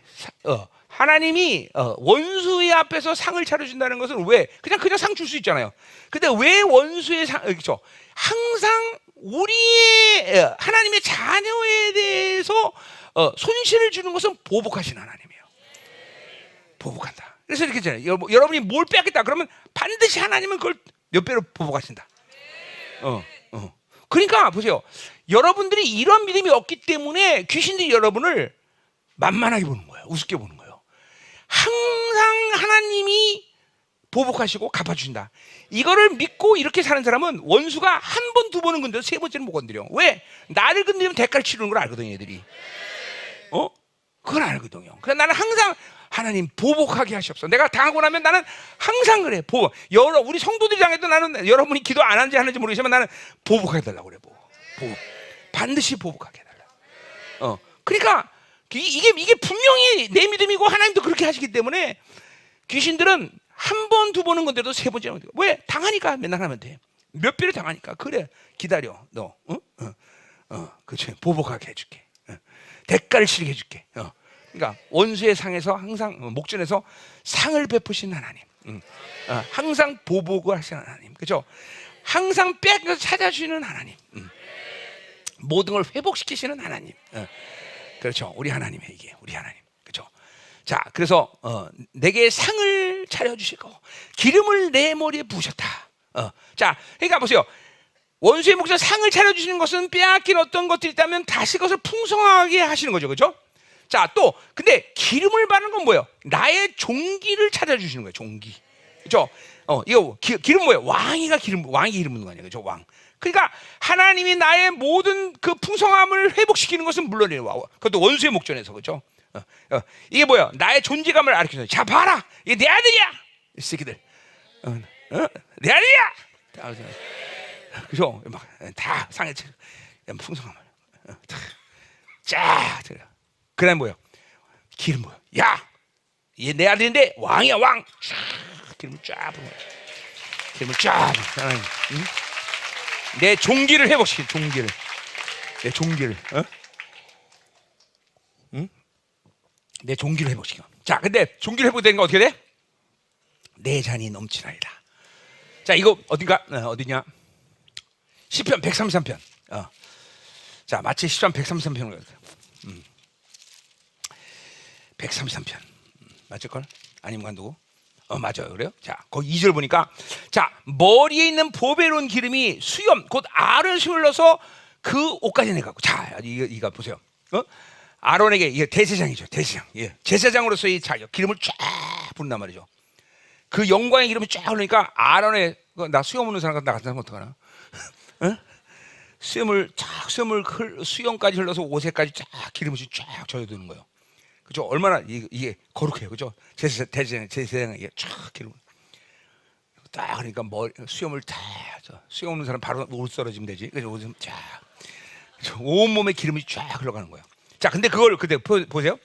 S1: 하나님이 원수의 앞에서 상을 차려준다는 것은 왜? 그냥 상 줄 수 있잖아요. 근데 왜 원수의 상, 그렇죠? 항상 우리의 하나님의 자녀에 대해서 손실을 주는 것은 보복하신 하나님이에요. 보복한다. 그래서 이렇게 했잖아요. 여러분이 뭘 빼앗겠다 그러면 반드시 하나님은 그걸 몇 배로 보복하신다. 그러니까 보세요. 여러분들이 이런 믿음이 없기 때문에 귀신들이 여러분을 만만하게 보는 거예요. 우습게 보는 거예요. 항상 하나님이 보복하시고 갚아주신다. 이거를 믿고 이렇게 사는 사람은 원수가 한 번, 두 번은 건드려 세 번째는 못 건드려. 왜? 나를 건드리면 대가를 치르는 걸 알거든요, 애들이. 그걸 알거든요. 그래서 나는 항상 하나님 보복하게 하시옵소서. 내가 당하고 나면 나는 항상 그래. 우리 성도들이 당해도 나는 여러분이 기도 안 하는지 모르겠지만 나는 보복하게 해달라고 그래. 보복. 반드시 보복하게 해달라. 그러니까 이게 분명히 내 믿음이고 하나님도 그렇게 하시기 때문에 귀신들은 한 번, 두 번은 건데도 세 번째는 건데. 왜? 당하니까 맨날 하면 돼. 몇 배를 당하니까. 그래, 기다려. 너, 그렇지. 보복하게 해줄게. 대가를 치르게 해줄게. 그러니까 원수의 상에서 항상 목전에서 상을 베푸신 하나님. 항상 보복을 하시는 하나님. 그렇죠? 항상 빼앗겨서 찾아주시는 하나님. 모든 걸 회복시키시는 하나님. 그렇죠. 우리 하나님의 이게 우리 하나님. 그렇죠. 자, 그래서 내게 상을 차려주시고 기름을 내 머리에 부으셨다. 자, 그러니까 보세요. 원수의 목전 상을 차려주시는 것은 빼앗긴 어떤 것들이 있다면 다시 그것을 풍성하게 하시는 거죠, 그렇죠? 자, 또 근데 기름을 바르는 건 뭐예요? 나의 종기를 찾아주시는 거예요, 종기. 그렇죠? 이거 기름 뭐예요? 왕이 기름 붓는 거 아니에요, 그렇죠? 왕. 그러니까 하나님이 나의 모든 그 풍성함을 회복시키는 것은 물론이에요. 그것도 원수의 목전에서, 그렇죠? 이게 뭐야? 나의 존재감을 가르쳐줘요. 자, 봐라, 이게 내 아들이야, 이 새끼들. 내 아들이야. 그죠? 막 다 상해치, 풍성한 말, 쫙. 그다음 뭐요? 기름 뭐요? 야, 얘 내 아들인데 왕이야 왕. 기름 쫙 부어. 기름을 쫙. 응? 내 종기를 회복시켜. 종기를. 내 종기를. 응? 내 종기를 회복시켜. 자, 근데 종기를 회복되는 거 어떻게 돼? 내 잔이 넘치나이다. 자, 이거 어딘가 어디냐? 시편 133편. 자, 마치 시편 133편을 133편. 맞을 걸? 아니면 누구? 맞아요. 그래요? 자, 거기 2절 보니까 자, 머리에 있는 보배로운 기름이 수염 곧 아론을 흘러서 그 옷까지 내가고. 자, 이거 보세요. 아론에게 이게 대제사장이죠. 대제사장. 예. 제사장으로서 이 자격 기름을 쫙 부른단 말이죠. 그 영광의 기름이 쫙 흐르니까 아론의 나 수염 없는 사람 같은 사람 어떡하나? 수염까지 흘러서 옷에까지 쫙 기름이 쫙 젖어드는 거예요. 그죠? 얼마나 이게 거룩해요. 그죠? 제사장에게 쫙 기름. 딱 그러니까 수염을 다 수염 없는 사람 바로 옷 썰어지면 되지. 그죠? 옷은 쫙. 온 몸에 기름이 쫙 흘러가는 거예요. 자, 근데 그걸 그때 보세요.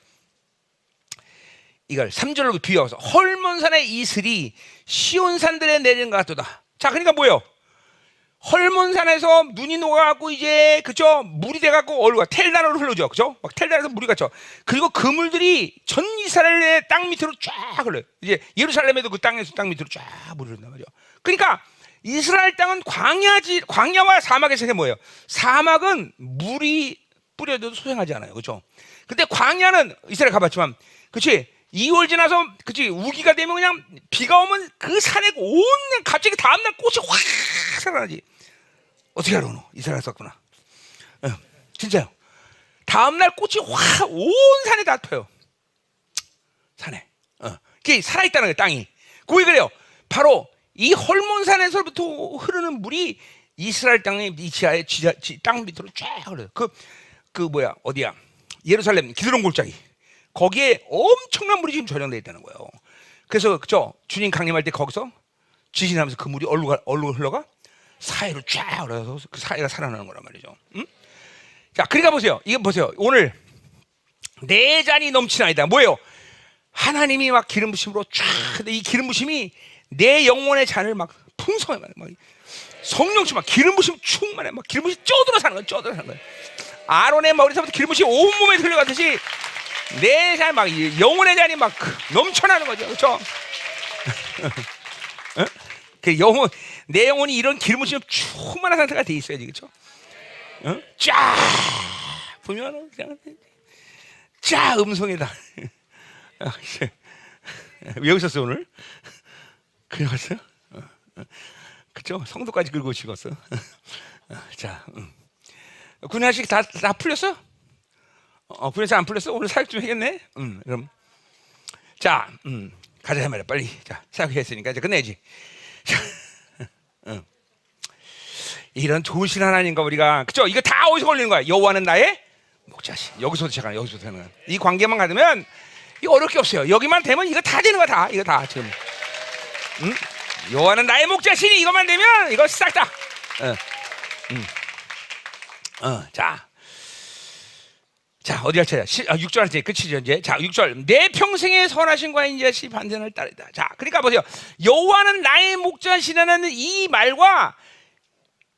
S1: 이걸 3절로 비유해서 헐몬산의 이슬이 시온산들에 내리는 것 같도다. 자, 그러니까 뭐예요? 헐몬산에서 눈이 녹아갖고 이제 그죠? 물이 돼갖고 얼굴 텔단으로 흘러죠, 그죠? 막 텔단에서 물이 갔죠. 그리고 그 물들이 전 이스라엘의 땅 밑으로 쫙 흘러요. 이제 예루살렘에도 그 땅에서 땅 밑으로 쫙 물이 흐른단 말이죠. 그러니까 이스라엘 땅은 광야와 사막의 세계 뭐예요? 사막은 물이 뿌려도 소용하지 않아요, 그죠? 근데 광야는 이스라엘 가봤지만, 그렇지? 2월 지나서 그치 우기가 되면 그냥 비가 오면 그 산에 온 갑자기 다음날 꽃이 확 살아나지. 어떻게 알아 너? 이스라엘 썼구나. 진짜요. 다음날 꽃이 확 온 산에 다 펴요. 산에. 그게 살아있다는 거예요. 땅이. 그게 그래요. 바로 이 헐몬산에서부터 흐르는 물이 이스라엘 땅의 이 지하의 땅 밑으로 쫙 흘러요. 그 뭐야 어디야? 예루살렘 기드론 골짜기. 거기에 엄청난 물이 지금 저장되어 있다는 거예요. 그래서 그죠? 주님 강림할 때 거기서 지진하면서 그 물이 얼룩 흘러가 사해로 쫙 흘러서 그 사해가 살아나는 거란 말이죠. 응? 자, 그러니까 보세요. 이거 보세요. 오늘 내 잔이 넘치나이다. 뭐예요? 하나님이 막 기름 부심으로 쫙. 근데 이 기름 부심이 내 영혼의 잔을 막 풍성해 막 성령씨 막 기름 부심 충만해 막 기름 부심 쪄들어 사는 거야. 아론의 머리서부터 기름 부심이 온 몸에 흘러가듯이. 내 잔 막 영혼의 잔이 막 넘쳐나는 거죠, 그렇죠? 그 내 영혼이 이런 기름 부심 충만한 상태가 돼 있어야지, 그렇죠? 쫙 보면 그냥 쫙 음성이다. 왜 오셨어 오늘? 그냥 왔어요? 그렇죠? 성도까지 끌고 오시겠어. 자, 군의식 다 풀렸어? 군에서 안 풀렸어? 오늘 사역 좀 해야겠네? 그럼. 자, 가자, 말이야, 빨리. 자, 사역했으니까 이제 끝내야지. 자, 이런 좋으신 하나님과 우리가, 그쵸? 이거 다 어디서 걸리는 거야? 여호와는 나의 목자시. 여기서부터 시작하는, 여기서부터 하는 거야. 이 관계만 가면, 이거 어려울 게 없어요. 여기만 되면 이거 다 되는 거야, 다. 이거 다, 지금. 여호와는 나의 목자시니 이것만 되면, 이거 싹 다. 자, 어디 갈 차례야? 6절 할 때 끝이죠, 이제. 자, 6절. 내 평생의 선하심과 인자시 반전을 따르다. 자, 그러니까 보세요. 여호와는 나의 목자시라는 이 말과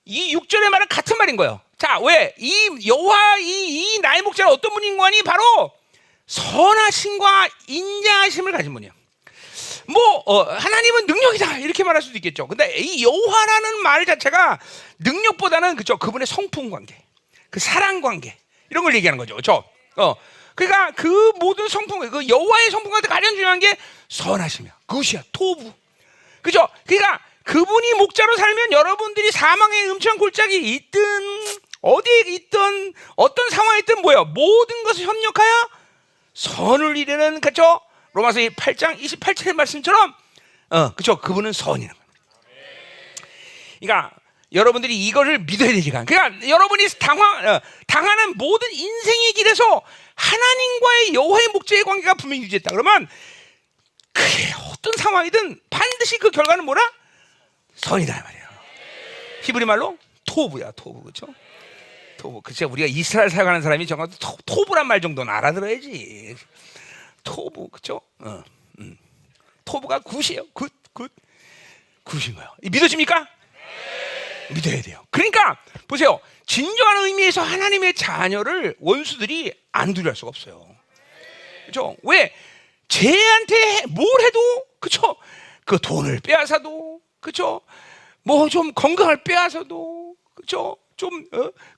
S1: 이 6절의 말은 같은 말인 거예요. 자, 왜? 이 여호와, 이 나의 목자는 어떤 분인 거니? 바로 선하심과 인자하심을 가진 분이에요. 하나님은 능력이다. 이렇게 말할 수도 있겠죠. 근데 이 여호와라는 말 자체가 능력보다는 그죠? 그분의 성품 관계, 그 사랑 관계. 이런 걸 얘기하는 거죠, 그렇죠? 그러니까 그 모든 성품, 그 여호와의 성품과 가장 중요한 게 선하심이야. 그것이야, 토부, 그렇죠? 그러니까 그분이 목자로 살면 여러분들이 사망의 음침한 골짜기 있든 어디에 있든 어떤 상황에 있든 뭐야, 모든 것을 협력하여 선을 이루는, 그렇죠? 로마서 8장 28절의 말씀처럼, 그렇죠? 그분은 선이라는 거야. 그러니까. 여러분들이 이거를 믿어야 되니까. 그러니까 여러분이 당하는 모든 인생의 길에서 하나님과의 여호와의 목자의 관계가 분명히 유지했다. 그러면 그게 어떤 상황이든 반드시 그 결과는 뭐라? 선이다 말이에요. 히브리 말로 토부야, 토부. 그렇죠? 토부. 그쵸? 우리가 이스라엘 사역하는 사람이 정확히 토부란 말 정도는 알아들어야지. 토부. 그렇죠? 토부가 굿이에요. 굿. 굿인 거예요. 믿어집니까? 믿어야 돼요. 그러니까 보세요. 진정한 의미에서 하나님의 자녀를 원수들이 안 두려울 수가 없어요. 그렇죠? 왜? 쟤한테 뭘 해도, 그렇죠? 그 돈을 빼앗아도, 그렇죠? 뭐 좀 건강을 빼앗아도, 그렇죠? 좀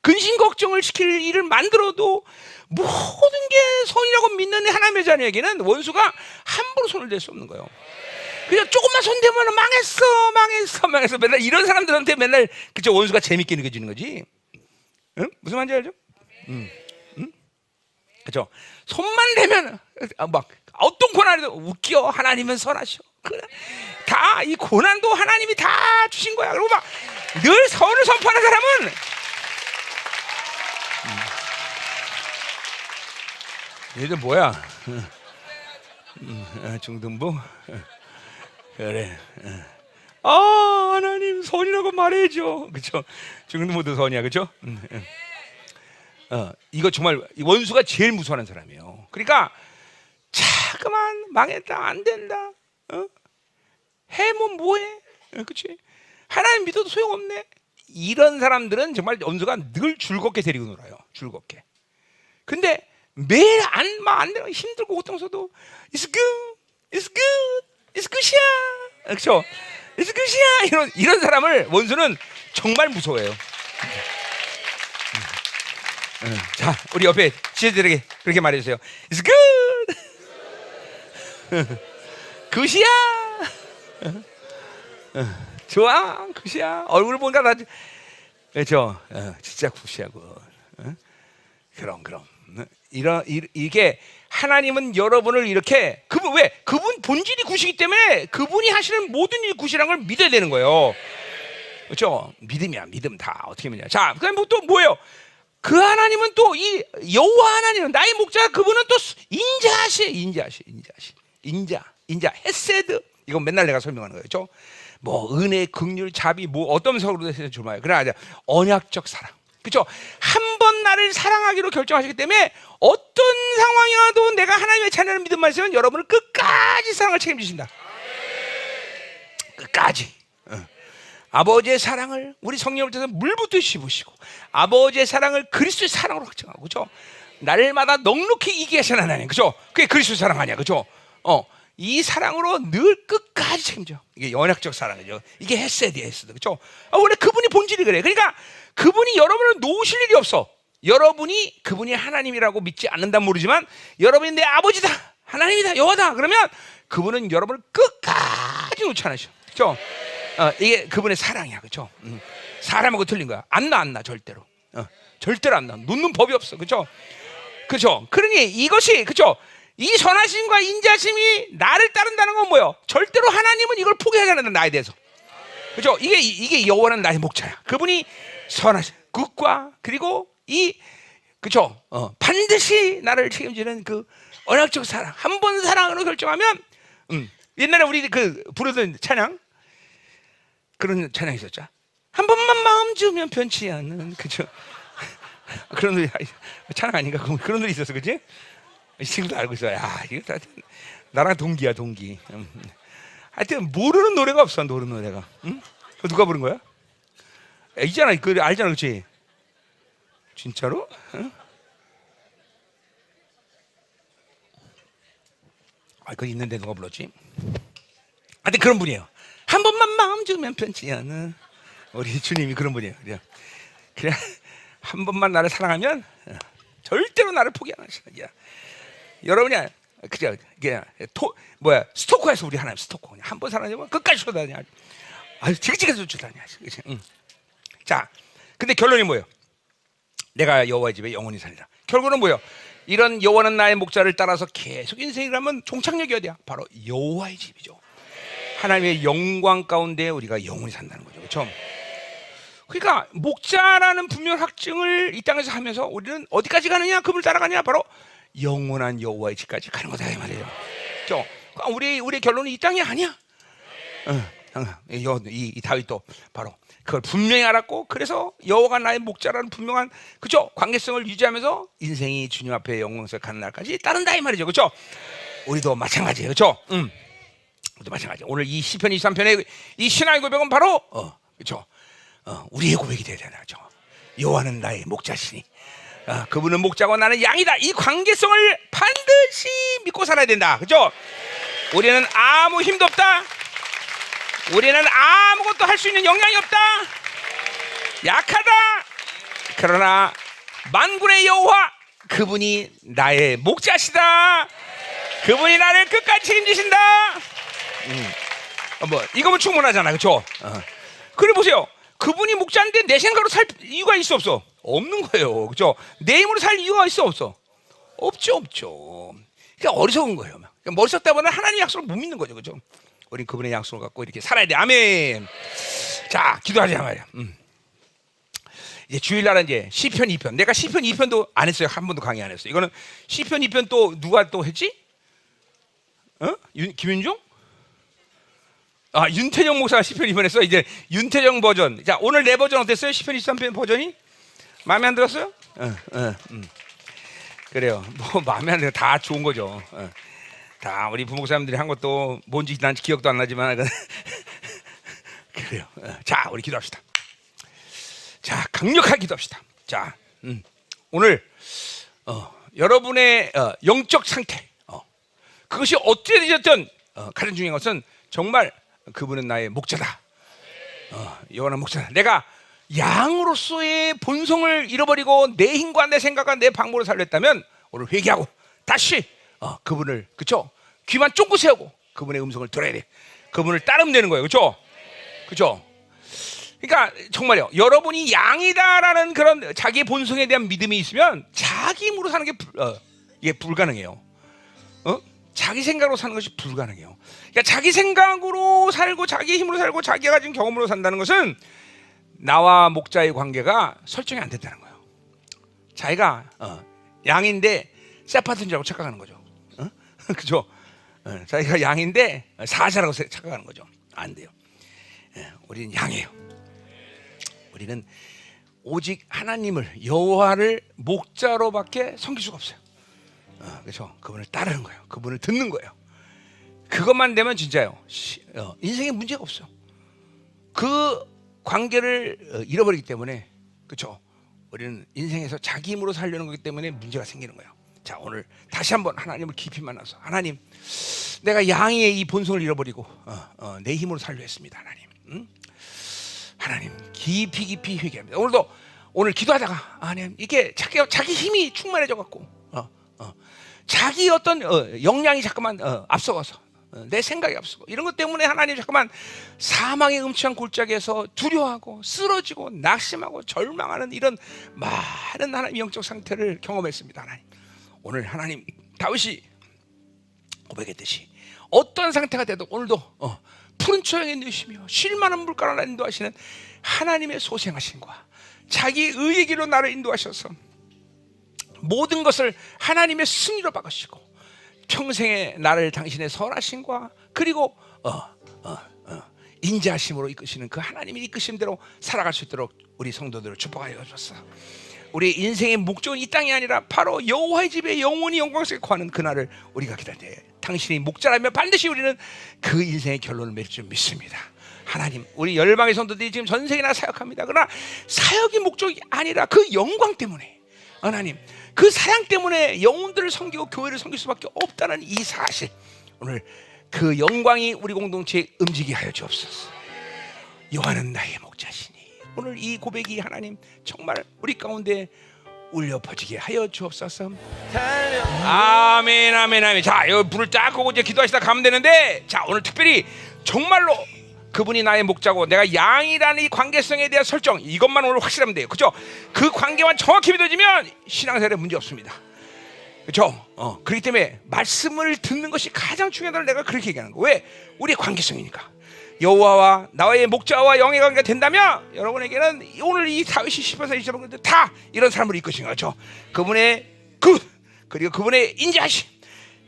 S1: 근심 걱정을 시킬 일을 만들어도 모든 게 선이라고 믿는 하나님의 자녀에게는 원수가 함부로 손을 댈 수 없는 거예요. 그냥 조금만 손대면 망했어. 맨날 이런 사람들한테 맨날 그쵸 원수가 재밌게 느껴지는 거지. 응? 무슨 말인지 알죠? 그죠? 손만 대면 막 어떤 고난이도 웃겨. 하나님은 선하셔. 그래. 다 이 고난도 하나님이 다 주신 거야. 그리고 막 늘 선을 선포하는 사람은 얘들 뭐야? 중등부. 그래. 하나님 선이라고 말해줘. 그렇죠? 중등부도 선이야, 그렇죠? 이거 정말 원수가 제일 무서워하는 사람이에요. 그러니까 자그만 망했다, 안 된다. 해면 뭐해? 그렇지? 하나님 믿어도 소용없네. 이런 사람들은 정말 원수가 늘 즐겁게 데리고 놀아요. 즐겁게. 근데 매일 안 되면 힘들고 고통서도 It's good이야. 그렇죠? It's good이야. 이런 사람을 원수는 정말 무서워해요. 자, 우리 옆에 지혜들에게 그렇게 말해주세요. It's good. 굿이야. 좋아, 굿이야. 얼굴 보니까 나 그렇죠? 진짜 굿이야, 굿. 그럼. 이게 하나님은 여러분을 이렇게 그분 본질이 굿이기 때문에 그분이 하시는 모든 일이 굿이라는 걸 믿어야 되는 거예요. 그렇죠? 믿음이야, 믿음 다 어떻게 믿냐? 자, 그다음에 또 뭐예요? 그 하나님은 또 이 여호와 하나님은 나의 목자 그분은 또 인자 헤세드 이건 맨날 내가 설명하는 거예요. 그렇죠? 뭐 은혜, 긍휼, 자비 뭐 어떤 식으로 해서 주마요. 그러나 언약적 사랑. 그렇죠? 한 번 나를 사랑하기로 결정하셨기 때문에 어떤 상황이 와도 내가 하나님의 자녀를 믿음만 있으면 여러분을 끝까지 사랑을 책임지신다. 끝까지. 아버지의 사랑을 우리 성령을 통해서 물붓듯이 부시고 아버지의 사랑을 그리스도의 사랑으로 확증하고 그렇죠? 날마다 넉넉히 이기게 하시는 하나님. 그렇죠? 그게 그리스도의 사랑 아니야. 그렇죠? 이 사랑으로 늘 끝까지 책임져. 이게 언약적 사랑이죠. 이게 헤세드야, 헤세드. 그렇죠? 원래 그분이 본질이 그래. 그러니까 그분이 여러분을 놓으실 일이 없어. 여러분이 그분이 하나님이라고 믿지 않는다 모르지만 여러분이 내 아버지다, 하나님이다, 여호와다. 그러면 그분은 여러분을 끝까지 놓지 않으셔. 그렇죠? 이게 그분의 사랑이야, 그렇죠? 사람하고 틀린 거야. 안 나 절대로. 절대로 안 나. 놓는 법이 없어, 그렇죠? 그렇죠? 그러니 이것이 그렇죠? 이 선하심과 인자심이 나를 따른다는 건 뭐예요? 절대로 하나님은 이걸 포기하지 않는다 나에 대해서. 그렇죠? 이게 여호와는 나의 목자야. 그분이 선하심, 굿과 그리고 이 그렇죠? 반드시 나를 책임지는 그 언약적 사랑. 한 번 사랑으로 결정하면 옛날에 우리 그 부르던 찬양 그런 찬양이 있었죠. 한 번만 마음 주면 변치 않는 그죠? 그런 노래 찬양 아닌가? 그런 노래 있었어, 그지? 이 친구도 알고 있어. 야, 이거 나랑 동기야, 동기. 하여튼 모르는 노래가 없어, 모르는 노래가. 응? 그거 누가 부른 거야? 있잖아, 그 알잖아, 그렇지? 진짜로? 응? 그거 있는데 누가 불렀지? 하여튼 그런 분이에요. 한 번만 마음 주면 변치 않는 우리 주님이 그런 분이에요. 그냥 한 번만 나를 사랑하면 절대로 나를 포기 안 하시는. 여러분이 그냥 스토커에서 우리 하나님 스토커 그냥 한 번 사랑하면 끝까지 쫓아다녀. 아주 지긋지긋해서 쫓아다녀. 자, 근데 결론이 뭐예요? 내가 여호와의 집에 영원히 살리라. 결국은 뭐예요? 이런 여호와는 나의 목자를 따라서 계속 인생을 하면 종착역이 어디야? 바로 여호와의 집이죠. 하나님의 영광 가운데 우리가 영원히 산다는 거죠. 그렇죠? 그러니까 목자라는 분명 확증을 이 땅에서 하면서 우리는 어디까지 가느냐? 그분을 따라가느냐? 바로 영원한 여호와의 집까지 가는 거다 이 말이에요. 그렇죠? 그러니까 우리의 결론은 이 땅이 아니야. 이 다윗도 바로 그걸 분명히 알았고, 그래서 여호와가 나의 목자라는 분명한 그죠 관계성을 유지하면서 인생이 주님 앞에 영광스럽게 가는 날까지 따른다 이 말이죠, 그렇죠? 우리도 마찬가지예요, 그렇죠? 우리도 마찬가지. 오늘 이 시편 23편의 이 신앙의 고백은 바로 그렇죠? 우리의 고백이 되어야 되나, 그렇죠? 여호와는 나의 목자시니 그분은 목자고 나는 양이다. 이 관계성을 반드시 믿고 살아야 된다, 그렇죠? 우리는 아무 힘도 없다. 우리는 아무것도 할 수 있는 역량이 없다. 약하다. 그러나 만군의 여호와 그분이 나의 목자시다. 그분이 나를 끝까지 책임지신다. 뭐 이거면 충분하잖아, 그렇죠? 그래 보세요. 그분이 목자인데 내 생각으로 살 이유가 있어 없어? 없는 거예요, 그렇죠? 내 힘으로 살 이유가 있어 없어? 없죠. 그러니까 어리석은 거예요. 그러니까 머리 썼다 보면 하나님 약속을 못 믿는 거죠, 그렇죠? 우린 그분의 약속을 갖고 이렇게 살아야 돼. 아멘. 자, 기도하자 말이야. 이제 주일날은 이제 시편 2편. 내가 시편 2편도 안 했어요. 한 번도 강의 안 했어요. 이거는 시편 2편 또 누가 또 했지? 김윤종? 윤태정 목사가 시편 2편 했어. 이제 윤태정 버전. 자, 오늘 내 버전 어땠어요? 시편 23편 버전이? 마음에 안 들었어요? 그래요. 뭐 마음에 안 들어. 다 좋은 거죠. 다 우리 부목사님들이 한 것도 뭔지 난 기억도 안 나지만 그래요. 자, 우리 기도합시다. 자, 강력하게 기도합시다. 자, 오늘 여러분의 영적 상태, 그것이 어떻게 되셨든 가장 중요한 것은 정말 그분은 나의 목자다. 여호와는 목자다. 내가 양으로서의 본성을 잃어버리고 내 힘과 내 생각과 내 방법으로 살렸다면 오늘 회개하고 다시 그분을, 그렇죠? 귀만 쫑긋 세우고 그분의 음성을 들어야 돼. 그분을 따르면 되는 거예요, 그렇죠? 그렇죠? 그러니까 정말요. 여러분이 양이다라는 그런 자기의 본성에 대한 믿음이 있으면 자기 힘으로 사는 게 이게 불가능해요. 자기 생각으로 사는 것이 불가능해요. 그러니까 자기 생각으로 살고 자기 힘으로 살고 자기가 가진 경험으로 산다는 것은 나와 목자의 관계가 설정이 안 된다는 거예요. 자기가 양인데 세파트인 줄 알고 착각하는 거죠. 그죠? 자기가 양인데 사자라고 착각하는 거죠. 안 돼요. 우리는 양이에요. 우리는 오직 하나님을, 여호와를 목자로밖에 섬길 수가 없어요. 그렇죠? 그분을 따르는 거예요. 그분을 듣는 거예요. 그것만 되면 진짜요. 인생에 문제가 없어요. 그 관계를 잃어버리기 때문에, 그렇죠? 우리는 인생에서 자기 힘으로 살려는 거기 때문에 문제가 생기는 거예요. 자, 오늘 다시 한번 하나님을 깊이 만나서, 하나님, 내가 양의 이 본성을 잃어버리고 내 힘으로 살려 했습니다. 하나님, 하나님 깊이 회개합니다. 오늘 기도하다가 하나님 이게 자기 힘이 충만해져 갖고 자기 어떤 역량이 잠깐만 앞서가서 내 생각이 앞서고 이런 것 때문에 하나님 잠깐만 사망의 음침한 골짜기에서 두려워하고 쓰러지고 낙심하고 절망하는 이런 많은 하나님 영적 상태를 경험했습니다. 하나님, 오늘 하나님 다윗이 고백했듯이 어떤 상태가 돼도 오늘도 푸른 초장에 인도하시며 쉴만한 물가로 나를 인도하시는 하나님의 소생하심과 자기 의의 길로 나를 인도하셔서 모든 것을 하나님의 승리로 바꾸시고 평생에 나를 당신의 선하심과 그리고 인자하심으로 이끄시는 그 하나님의 이끄심대로 살아갈 수 있도록 우리 성도들을 축복하여 주소서. 우리 인생의 목적은 이 땅이 아니라 바로 여호와의 집에 영원히 영광스럽게 거하는 그날을 우리가 기다려야 돼. 당신이 목자라면 반드시 우리는 그 인생의 결론을 맺을 줄 믿습니다. 하나님, 우리 열방의 성도들이 지금 전 세계나 사역합니다. 그러나 사역이 목적이 아니라 그 영광 때문에, 하나님 그 사랑 때문에 영혼들을 섬기고 교회를 섬길 수밖에 없다는 이 사실, 오늘 그 영광이 우리 공동체에 움직이게 하여 주옵소서. 여호와는 나의 목자시니, 오늘 이 고백이 하나님 정말 우리 가운데 울려 퍼지게 하여 주옵소서. 아멘, 아멘, 아멘. 자, 여기 불을 딱 끄고 이제 기도하시다 가면 되는데, 자, 오늘 특별히 정말로 그분이 나의 목자고 내가 양이라는 이 관계성에 대한 설정, 이것만 오늘 확실하면 돼요. 그렇죠? 그 관계만 정확히 믿어지면 신앙생활에 문제 없습니다. 그렇죠? 그렇기 때문에 말씀을 듣는 것이 가장 중요하다고 내가 그렇게 얘기하는 거예요. 왜? 우리의 관계성이니까. 여호와와 나의 목자와 영의 관계가 된다면 여러분에게는 오늘 이 다윗이 시편에서 잊어본 것들 다 이런 사람으로 이끄신 거죠. 그분의 그리고 그분의 인자하심,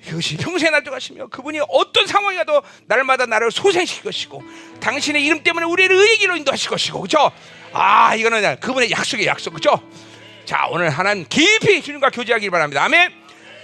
S1: 그것이 평생에 날 가시며 그분이 어떤 상황이 가도 날마다 나를 소생시킬 것이고 당신의 이름 때문에 우리를 의의 길로 인도하실 것이고 그렇죠? 이거는 그분의 약속의 약속 그렇죠? 자, 오늘 하나님 깊이 주님과 교제하길 바랍니다. 아멘.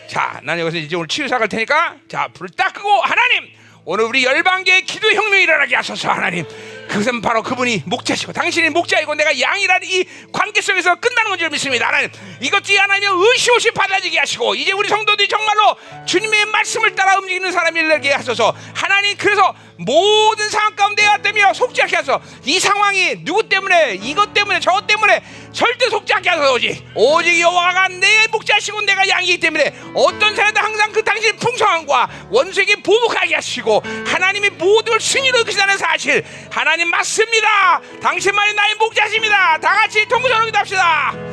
S1: 자, 나는 여기서 이제 오늘 치유 시작할 테니까 자, 불을 딱 끄고 하나님 오늘 우리 열방계의 기도 혁명이 일어나게 하소서. 하나님 그것은 바로 그분이 목자시고 당신이 목자이고 내가 양이라는 이 관계 속에서 끝나는 건 줄 믿습니다. 하나님 이것 중에 하나님 의시없이 받아들이게 하시고 이제 우리 성도들이 정말로 주님의 말씀을 따라 움직이는 사람이 되게 하소서. 하나님 그래서 모든 상황 가운데 왔다며 속지 않게 하소서. 이 상황이 누구 때문에 이것 때문에 저것 때문에 절대 속지 않게 하소서. 오직 여호와가 내 목자시고 내가 양이기 때문에 어떤 사람도 항상 그 당신의 풍성함과 원수에게 보복하게 하시고 하나님이 모든 걸 승리로 이끄시다는 사실 하나님 맞습니다. 당신만이 나의 목자십니다. 다 같이 통성으로 기도합시다.